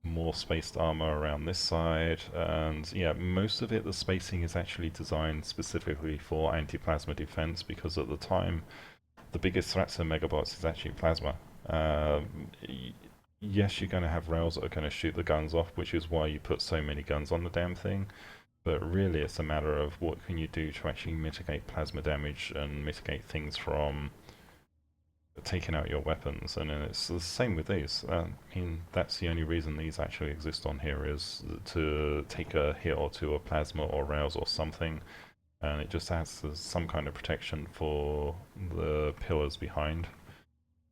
more spaced armor around this side, and yeah, most of it, the spacing is actually designed specifically for anti-plasma defense, because at the time the biggest threats to Megabots is actually plasma. Yes, you're going to have rails that are going to shoot the guns off, which is why you put so many guns on the damn thing, but really it's a matter of what can you do to actually mitigate plasma damage and mitigate things from taking out your weapons. And it's the same with these. I mean, that's the only reason these actually exist on here, is to take a hit or two of plasma or rails or something, and it just adds some kind of protection for the pillars behind.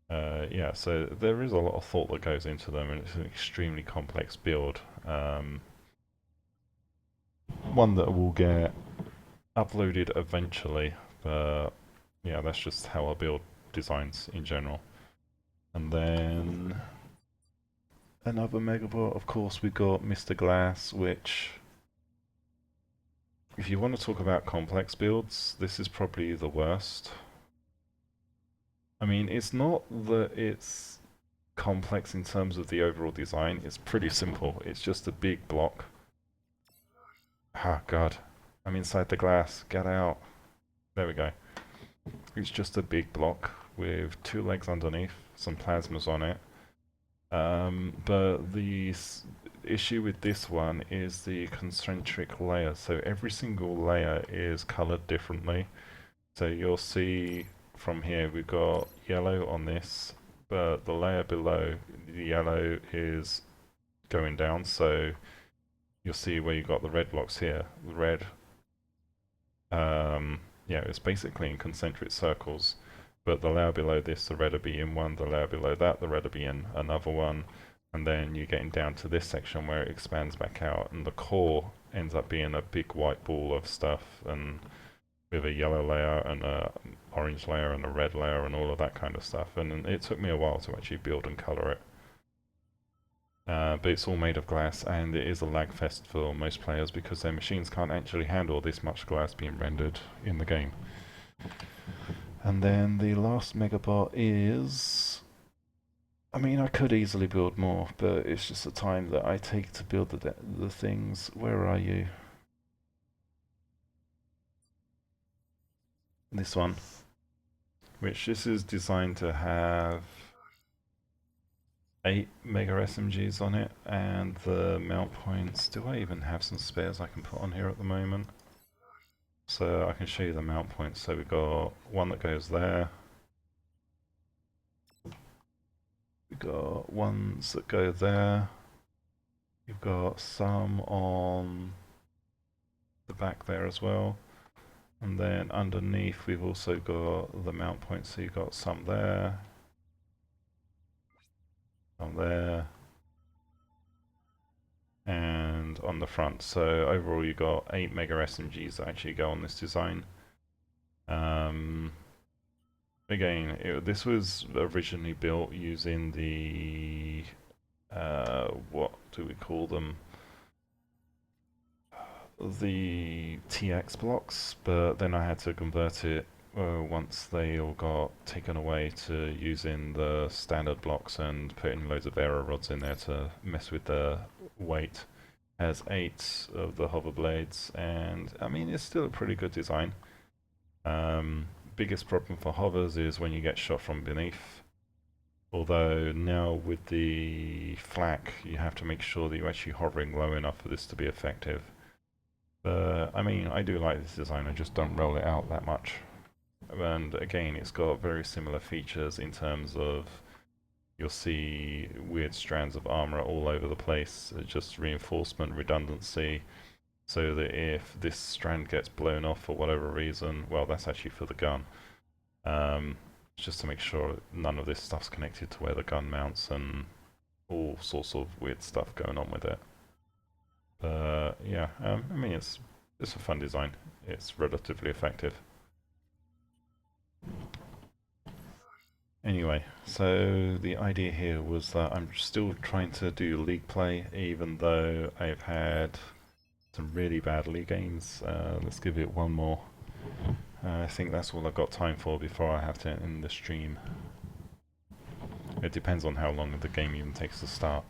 Yeah, so there is a lot of thought that goes into them, and it's an extremely complex build. One that will get uploaded eventually, but yeah, that's just how I build designs in general. And then another Megabot, of course, we've got Mr. Glass, which, if you want to talk about complex builds, this is probably the worst. I mean, it's not that it's complex in terms of the overall design, it's pretty simple. It's just a big block. Ah, God. I'm inside the glass. Get out. There we go. It's just a big block with 2 legs underneath, some plasmas on it. But the issue with this one is the concentric layer. So every single layer is colored differently. So you'll see from here we've got yellow on this, but the layer below the yellow is going down. So you'll see where you've got the red blocks here. The red, yeah, it's basically in concentric circles. But the layer below this, the red will be in one, the layer below that, the red will be in another one, and then you're getting down to this section where it expands back out, and the core ends up being a big white ball of stuff, and with a yellow layer and a orange layer and a red layer and all of that kind of stuff. And it took me a while to actually build and color it. but it's all made of glass, and it is a lag fest for most players because their machines can't actually handle this much glass being rendered in the game. And then the last megabot is... I mean, I could easily build more, but it's just the time that I take to build the things. Where are you? This one. Which this is designed to have 8 mega SMGs on it, and the mount points. Do I even have some spares I can put on here at the moment? So I can show you the mount points. So we've got one that goes there. We've got ones that go there. You've got some on the back there as well. And then underneath we've also got the mount points. So you've got some there, some there, and on the front. So overall you got 8 mega SMGs that actually go on this design. Again, this was originally built using the what do we call them? The TX blocks, but then I had to convert it once they all got taken away to using the standard blocks and putting loads of error rods in there to mess with the weight. Has 8 of the hover blades, and I mean it's still a pretty good design. Biggest problem for hovers is when you get shot from beneath. Although now with the flak, you have to make sure that you're actually hovering low enough for this to be effective. But I mean, I do like this design, I just don't roll it out that much. And again, it's got very similar features in terms of you'll see weird strands of armor all over the place, just reinforcement, redundancy, so that if this strand gets blown off for whatever reason, well, that's actually for the gun. Just to make sure none of this stuff's connected to where the gun mounts and all sorts of weird stuff going on with it. But yeah, I mean it's a fun design. It's relatively effective. Anyway, so the idea here was that I'm still trying to do league play, even though I've had some really bad league games. Let's give it one more. I think that's all I've got time for before I have to end the stream. It depends on how long the game even takes to start.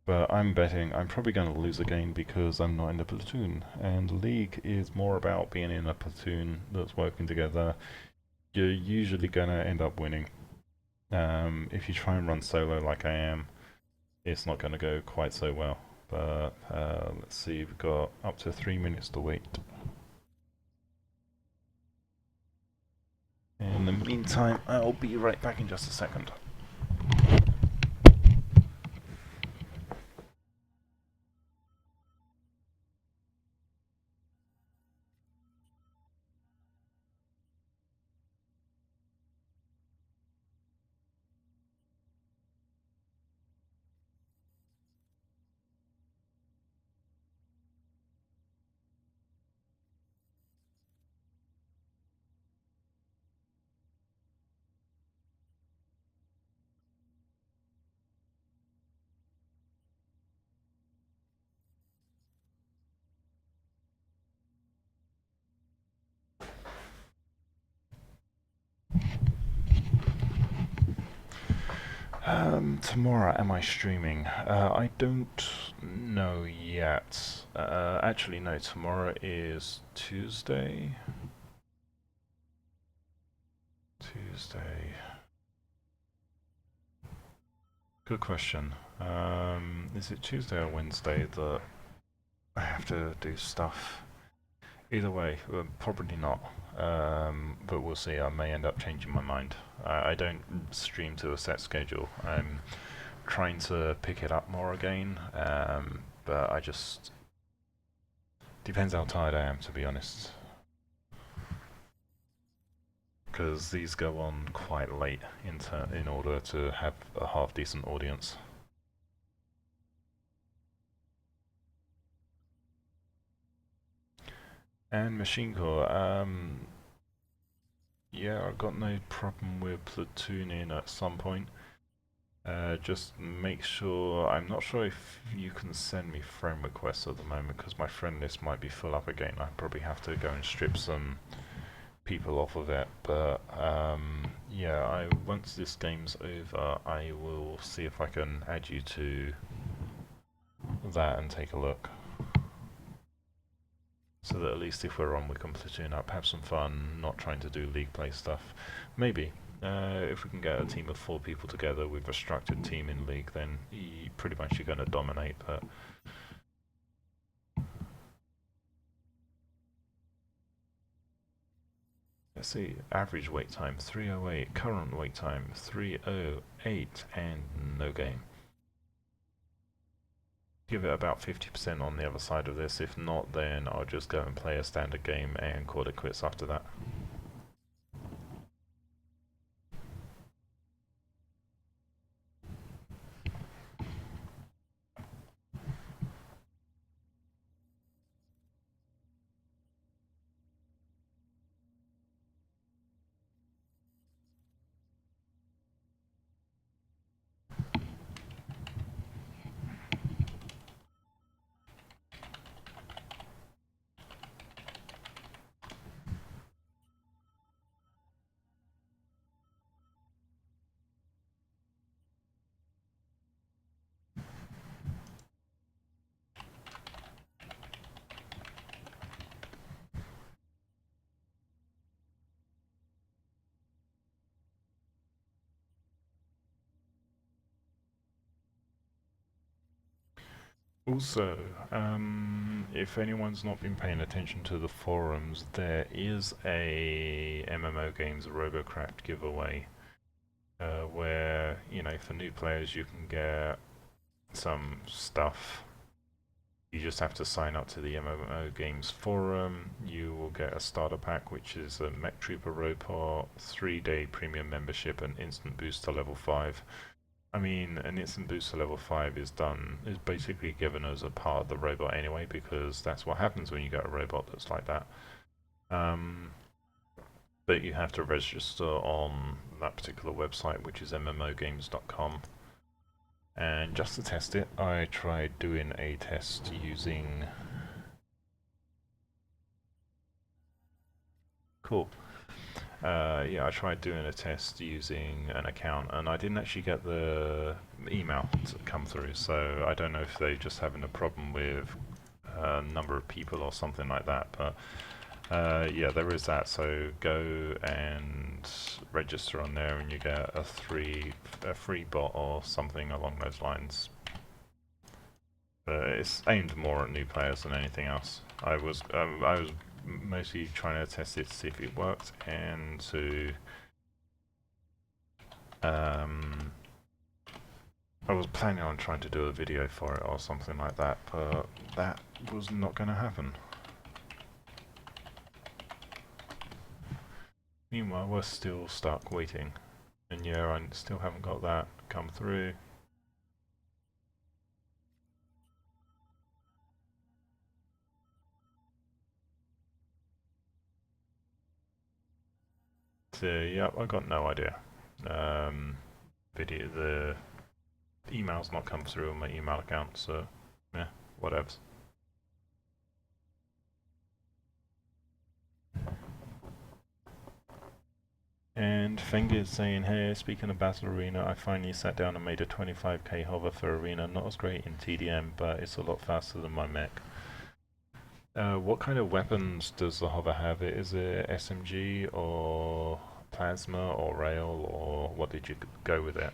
But I'm betting I'm probably going to lose a game because I'm not in a platoon. And League is more about being in a platoon that's working together. You're usually going to end up winning. If you try and run solo like I am, it's not going to go quite so well. But let's see, we've got up to 3 minutes to wait. In the meantime, I'll be right back in just a second. Tomorrow, am I streaming? I don't know yet. Actually, no, tomorrow is Tuesday. Tuesday. Good question. Is it Tuesday or Wednesday that I have to do stuff? Either way, probably not. But we'll see. I may end up changing my mind. I don't stream to a set schedule. I'm trying to pick it up more again, but I just... Depends how tired I am, to be honest. Because these go on quite late in order to have a half-decent audience. And Machine Core, yeah, I've got no problem with platooning at some point. Just make sure, I'm not sure if you can send me friend requests at the moment because my friend list might be full up again. I probably have to go and strip some people off of it, but yeah, once this game's over, I will see if I can add you to that and take a look. So that at least if we're on, we can platoon up, have some fun, not trying to do league play stuff. Maybe. If we can get a team of 4 people together with a structured team in league, then pretty much you're going to dominate, but let's see, average wait time 308, current wait time 308, and no game. Give it about 50% on the other side of this. If not, then I'll just go and play a standard game and call it quits after that. Also, if anyone's not been paying attention to the forums, there is a MMO Games Robocraft giveaway where, you know, for new players you can get some stuff. You just have to sign up to the MMO Games forum. You will get a starter pack, which is a Mech Trooper robot, 3-day premium membership, and instant boost to level 5. I mean, an instant boost to level 5 is basically given as a part of the robot anyway, because that's what happens when you get a robot that's like that. But you have to register on that particular website, which is mmogames.com. And just to test it, I tried doing a test using... Cool. Yeah, I tried doing a test using an account, and I didn't actually get the email to come through, so I don't know if they're just having a problem with a number of people or something like that, but yeah, there is that, so go and register on there and you get a free bot or something along those lines. But it's aimed more at new players than anything else. I was mostly trying to test it to see if it worked, and to I was planning on trying to do a video for it or something like that, but that was not going to happen. Meanwhile, we're still stuck waiting, and yeah, I still haven't got that come through. So yeah, I got no idea. The email's not come through on my email account, so yeah, whatever. And Fenger's saying, hey, speaking of Battle Arena, I finally sat down and made a 25k hover for Arena. Not as great in TDM, but it's a lot faster than my mech. What kind of weapons does the hover have? Is it SMG or plasma or rail, or what did you go with it?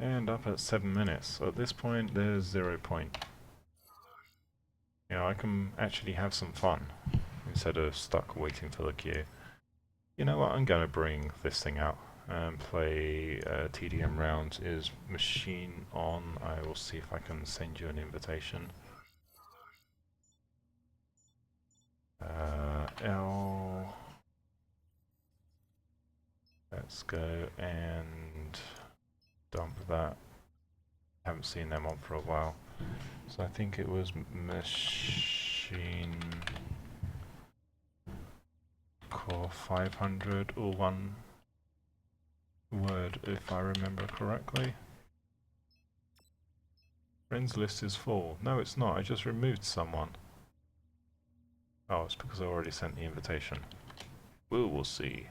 And up at 7 minutes. At this point, there's 0 point. You know, I can actually have some fun instead of stuck waiting for the queue. You know what, I'm going to bring this thing out and play TDM rounds. Is machine on? I will see if I can send you an invitation. L. Let's go and dump that. Haven't seen them on for a while. So I think it was machine core 500, or one word if I remember correctly. Friends list is full. No, it's not. I just removed someone. Oh, it's because I already sent the invitation. We'll see.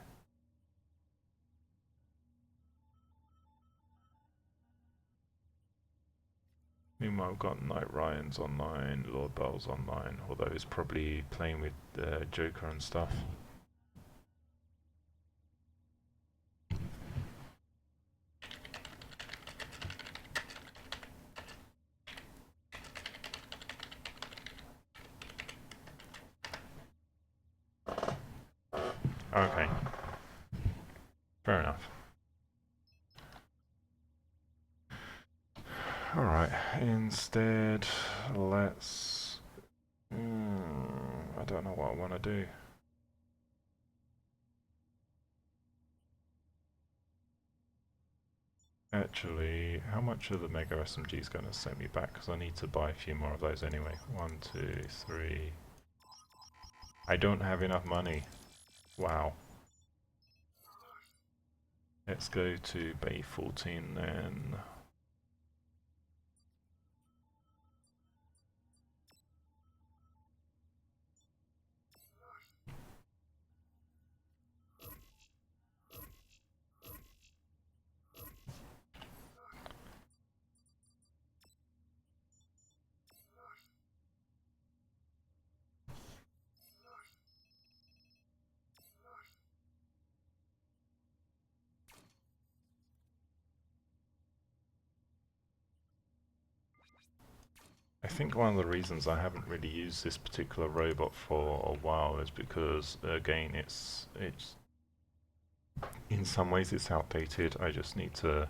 Meanwhile, I've got Knight Ryan's online, Lord Bell's online, although he's probably playing with Joker and stuff. Okay. Fair enough. Alright, instead, let's... I don't know what I want to do. Actually, how much of the Mega SMG is going to send me back? Because I need to buy a few more of those anyway. 1, 2, 3... I don't have enough money. Wow. Let's go to Bay 14 then. I think one of the reasons I haven't really used this particular robot for a while is because, again, it's in some ways it's outdated. I just need to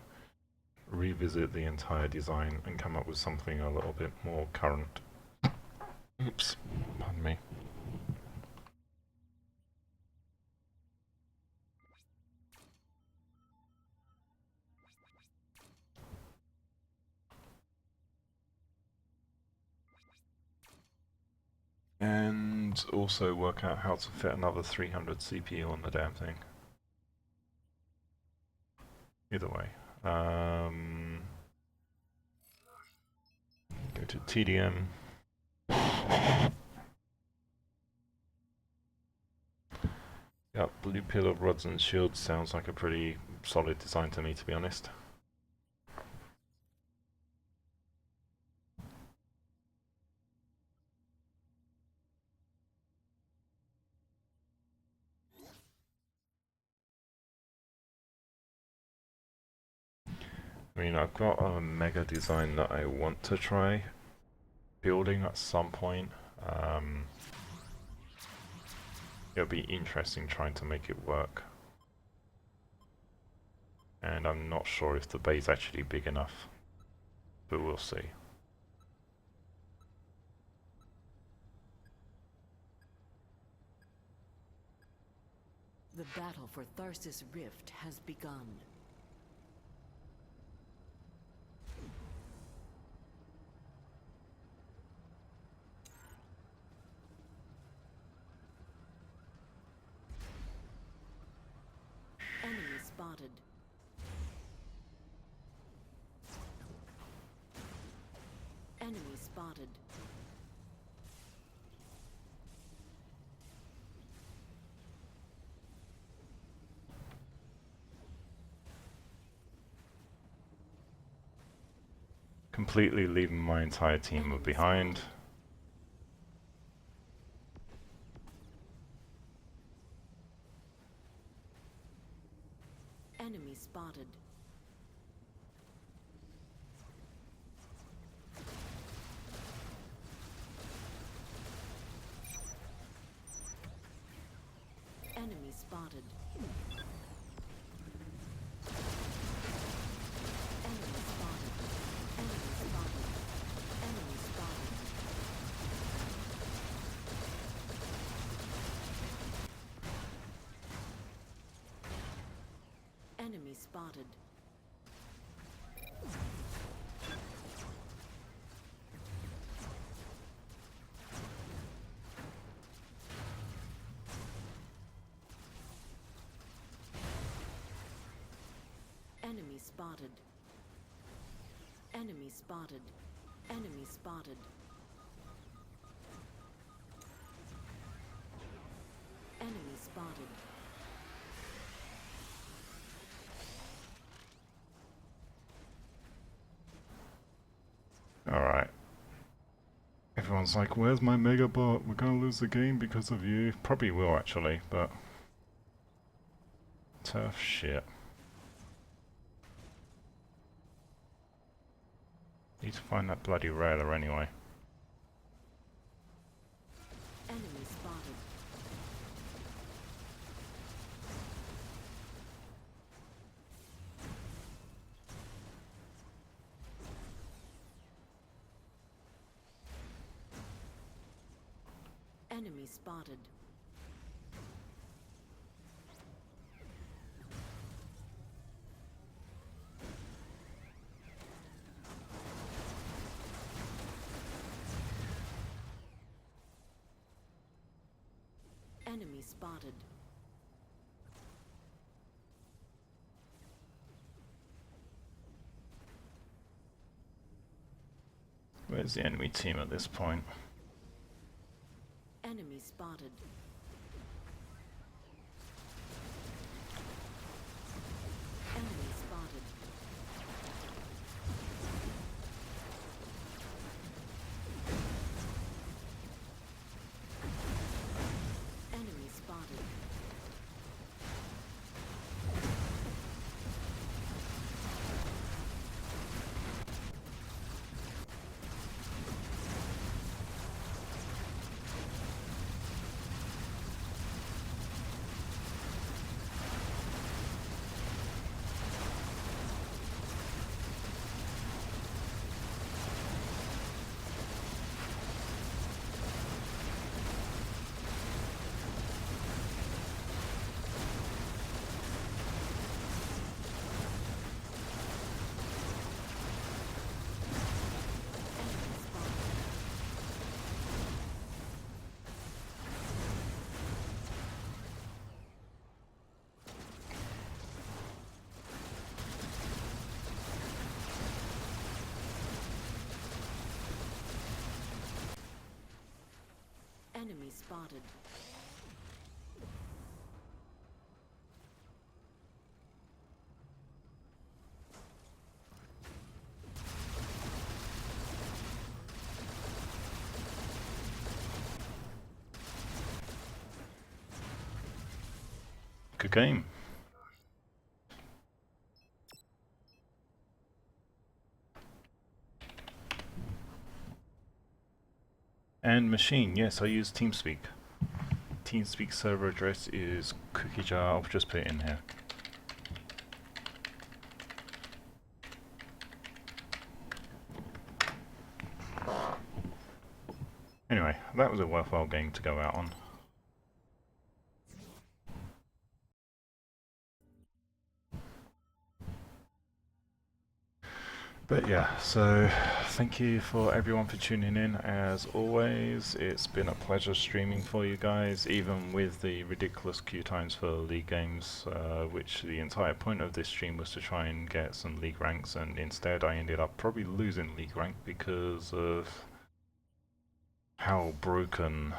revisit the entire design and come up with something a little bit more current. Oops, pardon me. And also work out how to fit another 300 CPU on the damn thing. Either way. Go to TDM. Yep, blue pillar rods and shields sounds like a pretty solid design to me, to be honest. I mean, I've got a mega design that I want to try building at some point. It'll be interesting trying to make it work. And I'm not sure if the bay's actually big enough, but we'll see. The battle for Tharsis Rift has begun. Enemy spotted. Enemy spotted. Completely leaving my entire team behind. Enemy spotted. Enemy spotted. Enemy spotted. Enemy spotted. Enemy spotted. spotted. Enemy spotted. Enemy spotted. Enemy spotted. Enemy spotted. Alright. Everyone's like, where's my Megabot? We're gonna lose the game because of you. Probably will actually, but... tough shit. Need to find that bloody railer anyway. Enemy spotted. Enemy spotted. Enemy spotted. Where's the enemy team at this point? Enemy spotted. Enemy spotted. Enemy spotted. Enemy spotted. Good game. And machine, yes, I use TeamSpeak. TeamSpeak server address is cookiejar. I'll just put it in here. Anyway, that was a worthwhile game to go out on. But yeah, so thank you for everyone for tuning in. As always, it's been a pleasure streaming for you guys, even with the ridiculous queue times for league games, which the entire point of this stream was to try and get some league ranks, and instead I ended up probably losing league rank because of how broken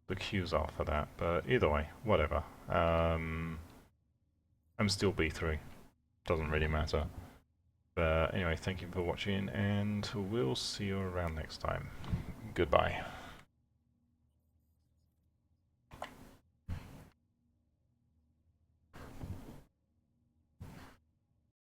the queues are for that. But either way, whatever. I'm still B3. Doesn't really matter. But anyway, thank you for watching, and we'll see you around next time. Goodbye.